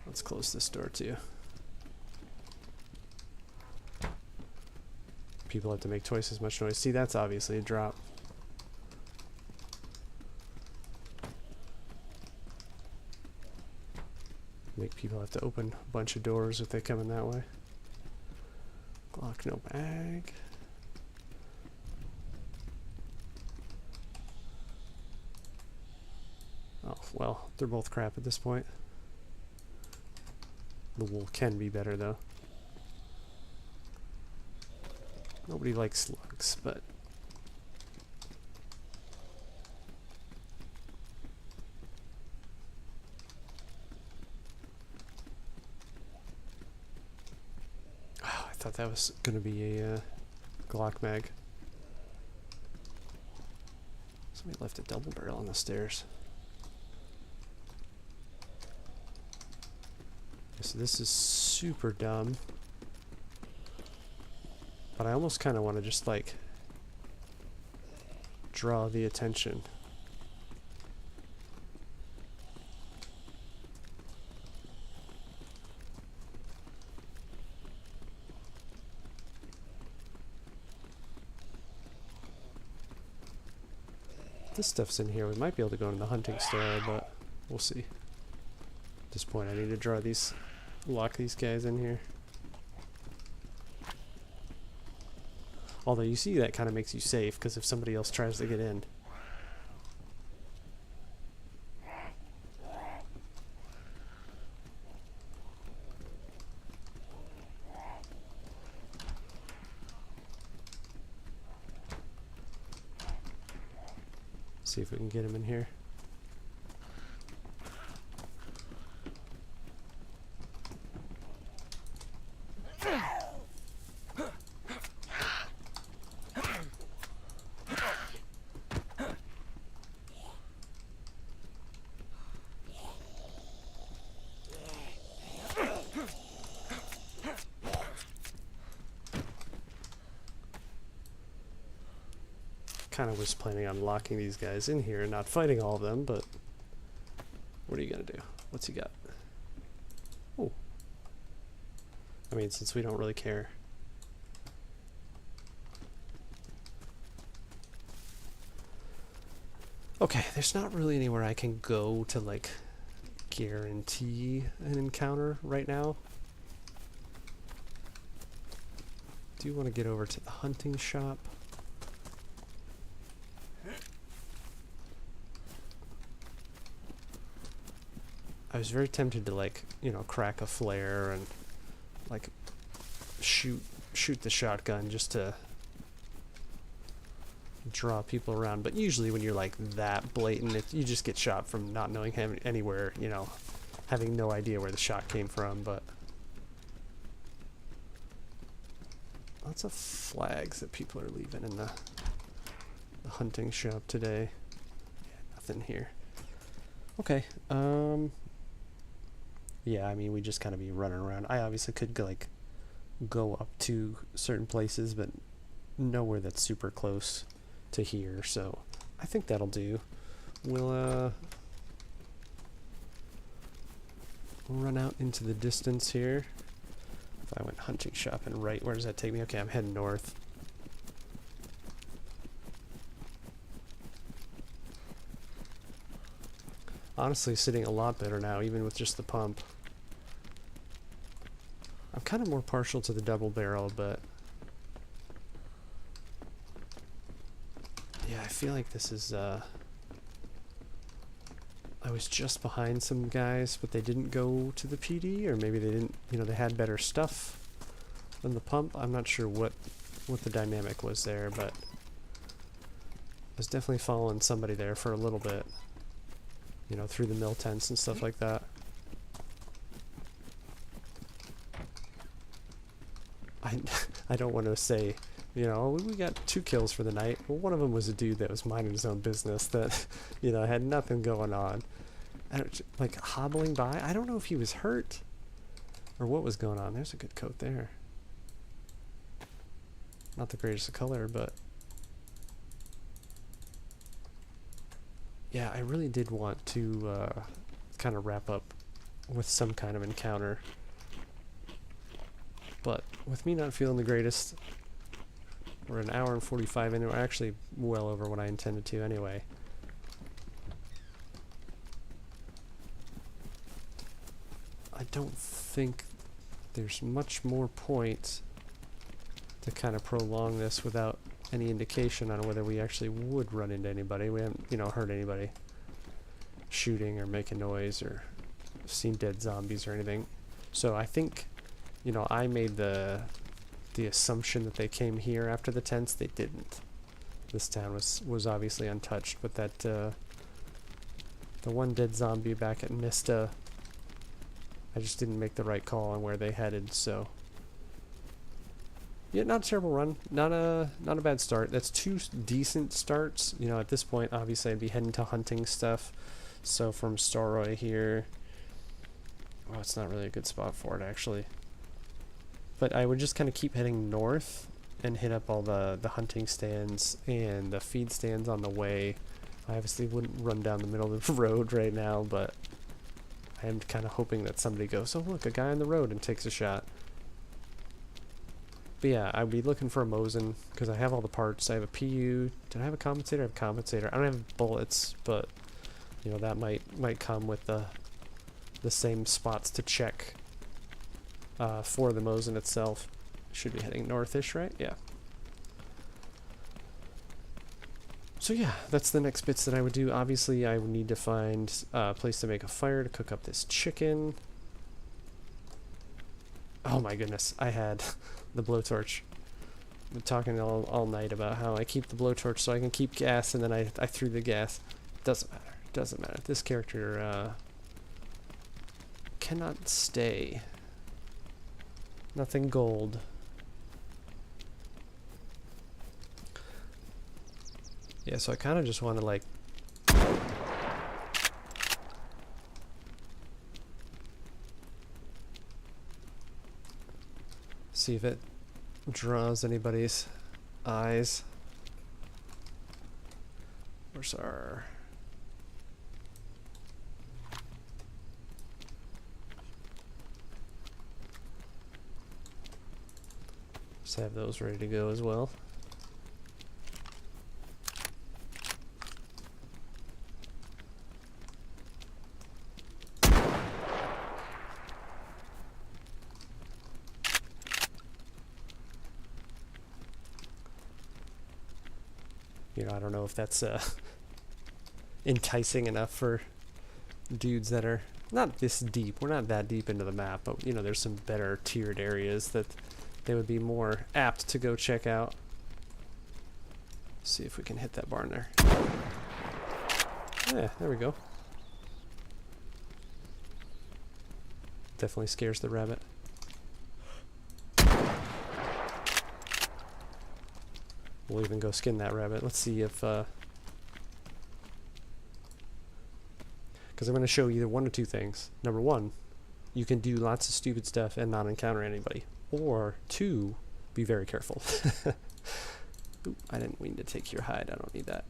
Let's close this door too. People have to make twice as much noise. See, that's obviously a drop. Make people have to open a bunch of doors if they come in that way. Glock, no bag. Oh, well, they're both crap at this point. The wool can be better, though. Nobody likes slugs, but... Oh, I thought that was going to be a Glock mag. Somebody left a double barrel on the stairs. So this is super dumb. But I almost kind of want to just, like, draw the attention. This stuff's in here. We might be able to go into the hunting store, but we'll see. At this point, I need to lock these guys in here. Although you see that kind of makes you safe, because if somebody else tries to get in. See if we can get him in here. Kind of was planning on locking these guys in here and not fighting all of them, but what are you gonna do? What's he got? Oh, I mean, since we don't really care. Okay, there's not really anywhere I can go to, like, guarantee an encounter right now. Do you want to get over to the hunting shop? I was very tempted to, like, you know, crack a flare and, like, shoot the shotgun just to draw people around. But usually when you're, like, that blatant, you just get shot from not knowing anywhere, you know, having no idea where the shot came from. But lots of flags that people are leaving in the hunting shop today. Yeah, nothing here. Okay, yeah, I mean, we just kind of be running around. I obviously could go up to certain places, but nowhere that's super close to here, so I think that'll do. We'll run out into the distance here. If I went hunting shop and right, where does that take me? Okay, I'm heading north. Honestly, sitting a lot better now, even with just the pump. I'm kind of more partial to the double barrel, but yeah, I feel like this is, I was just behind some guys, but they didn't go to the PD, or maybe they didn't, you know, they had better stuff than the pump. I'm not sure what the dynamic was there, but I was definitely following somebody there for a little bit. You know, through the mill tents and stuff like that. I don't want to say You know, we got 2 kills for the night. Well, one of them was a dude that was minding his own business that, you know, had nothing going on. Like, hobbling by. I don't know if he was hurt or what was going on. There's a good coat there. Not the greatest of color, but... yeah, I really did want to kind of wrap up with some kind of encounter. But with me not feeling the greatest, we're an hour and 45 in. We're actually well over what I intended to anyway. I don't think there's much more point to kind of prolong this without any indication on whether we actually would run into anybody. We haven't, you know, heard anybody shooting or making noise or seen dead zombies or anything. So I think, you know, I made the assumption that they came here after the tents. They didn't. This town was obviously untouched, but that the one dead zombie back at Mista, I just didn't make the right call on where they headed. So yeah, not a terrible run, not a bad start. That's 2 decent starts. You know, at this point, obviously, I'd be heading to hunting stuff. So from Starroy here, oh, it's not really a good spot for it actually. But I would just kind of keep heading north and hit up all the hunting stands and the feed stands on the way. I obviously wouldn't run down the middle of the road right now, but I am kind of hoping that somebody goes, oh look, a guy on the road, and takes a shot. But yeah, I'd be looking for a Mosin, because I have all the parts. I have a PU. Did I have a compensator? I have a compensator. I don't have bullets, but you know, that might come with the same spots to check for the Mosin itself. Should be heading northish, right? Yeah. So yeah, that's the next bits that I would do. Obviously, I would need to find a place to make a fire to cook up this chicken. Oh my goodness, I had the blowtorch. I've been talking all night about how I keep the blowtorch so I can keep gas, and then I threw the gas. Doesn't matter. Doesn't matter. This character cannot stay. Nothing gold. Yeah, so I kind of just want to like see if it draws anybody's eyes. Where's our... just have those ready to go as well. You know, I don't know if that's enticing enough for dudes that are not this deep. We're not that deep into the map, but you know, there's some better tiered areas that they would be more apt to go check out. See if we can hit that barn there. Yeah, there we go. Definitely scares the rabbit. We'll even go skin that rabbit. Let's see if... because I'm going to show either one or two things. Number one, you can do lots of stupid stuff and not encounter anybody. Or two, be very careful. Ooh, I didn't mean to take your hide. I don't need that.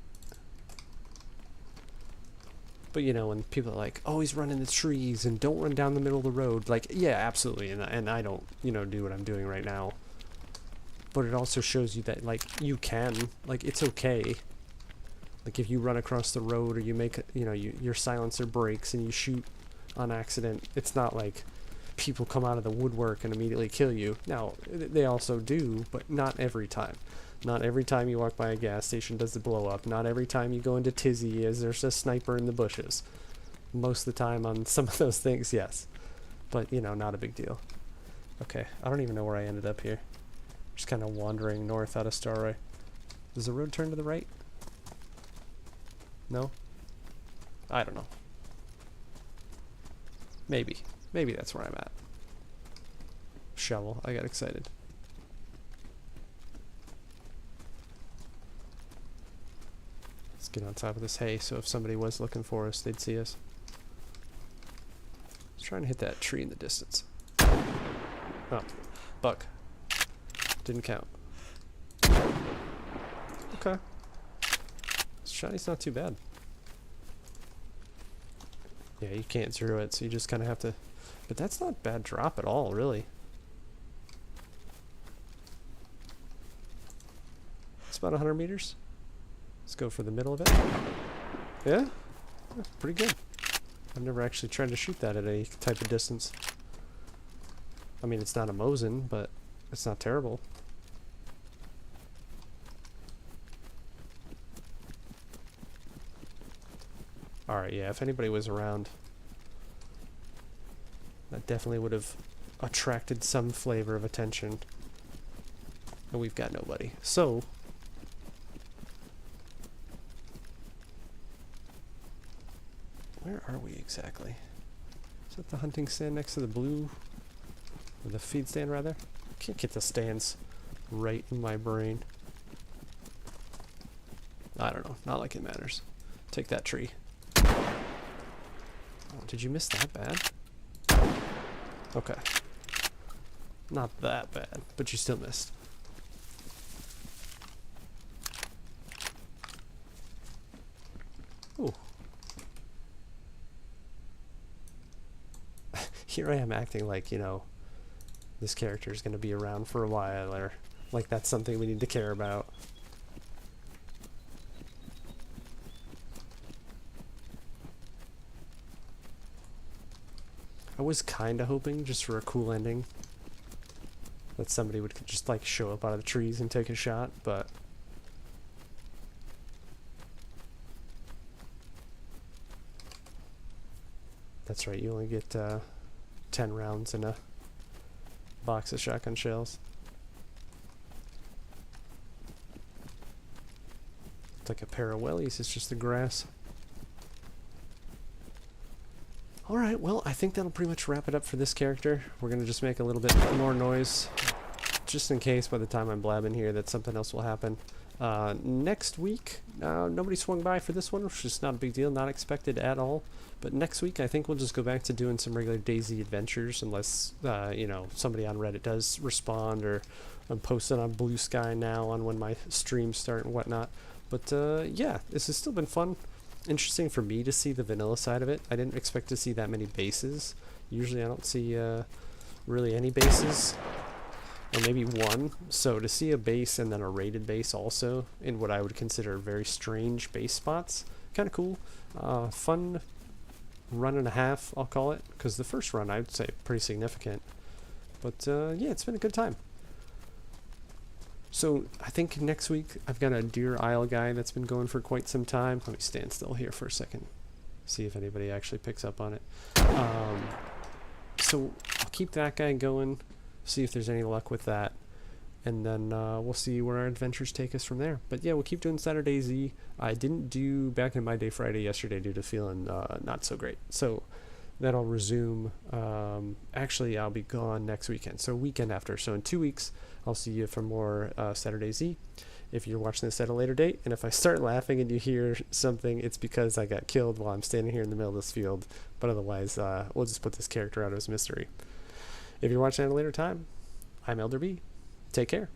But you know, when people are like, oh, he's running the trees and don't run down the middle of the road. Like, yeah, absolutely. And I don't, you know, do what I'm doing right now. But it also shows you that, like, you can. Like, it's okay. Like, if you run across the road or you make, you know, your silencer breaks and you shoot on accident, it's not like people come out of the woodwork and immediately kill you. Now, they also do, but not every time. Not every time you walk by a gas station does it blow up. Not every time you go into Tizzy is there's a sniper in the bushes. Most of the time on some of those things, yes. But, you know, not a big deal. Okay, I don't even know where I ended up here. Just kind of wandering north out of Starroy. Does the road turn to the right? No? I don't know. Maybe. Maybe that's where I'm at. Shovel. I got excited. get on top of this hay so if somebody was looking for us, they'd see us. I was trying to hit that tree in the distance. Oh, buck. Didn't count. Okay. Shiny's not too bad. Yeah, you can't zero it, so you just kind of have to... But that's not bad drop at all, really. It's about 100 meters. Let's go for the middle of it. Yeah? Yeah, pretty good. I've never actually tried to shoot that at any type of distance. I mean, it's not a Mosin, but it's not terrible. Alright, yeah, if anybody was around, that definitely would have attracted some flavor of attention. And we've got nobody. So, where are we exactly? Is that the hunting stand next to the blue? Or the feed stand, rather? Can't get the stands right in my brain. I don't know. Not like it matters. Take that tree. Oh, did you miss that bad? Okay. Not that bad, but you still missed. Ooh. Here I am acting like, you know, this character is going to be around for a while, or like that's something we need to care about. I was kind of hoping just for a cool ending that somebody would just like show up out of the trees and take a shot, but that's right, you only get 10 rounds in a box of shotgun shells. It's like a pair of wellies, it's just the grass. Alright, well, I think that'll pretty much wrap it up for this character. We're going to just make a little bit more noise, just in case by the time I'm blabbing here that something else will happen. Next week, nobody swung by for this one, which is not a big deal, not expected at all. But next week, I think we'll just go back to doing some regular DayZ adventures, unless, you know, somebody on Reddit does respond, or I'm posted on Blue Sky now on when my streams start and whatnot. But, yeah, this has still been fun. Interesting for me to see the vanilla side of it. I didn't expect to see that many bases. Usually I don't see really any bases, or maybe one. So to see a base and then a rated base also in what I would consider very strange base spots, kind of cool. Fun run and a half, I'll call it, because the first run I would say pretty significant. But yeah, it's been a good time. So I think next week I've got a Deer Isle guy that's been going for quite some time. Let me stand still here for a second, see if anybody actually picks up on it. So I'll keep that guy going, see if there's any luck with that, and then we'll see where our adventures take us from there. But yeah, we'll keep doing saturDayZ. I didn't do Back in My Day Friday yesterday due to feeling not so great. So then I'll resume. Actually, I'll be gone next weekend, so weekend after. So in 2 weeks, I'll see you for more saturDayZ. If you're watching this at a later date, and if I start laughing and you hear something, it's because I got killed while I'm standing here in the middle of this field. But otherwise, we'll just put this character out as mystery. If you're watching at a later time, I'm elderb. Take care.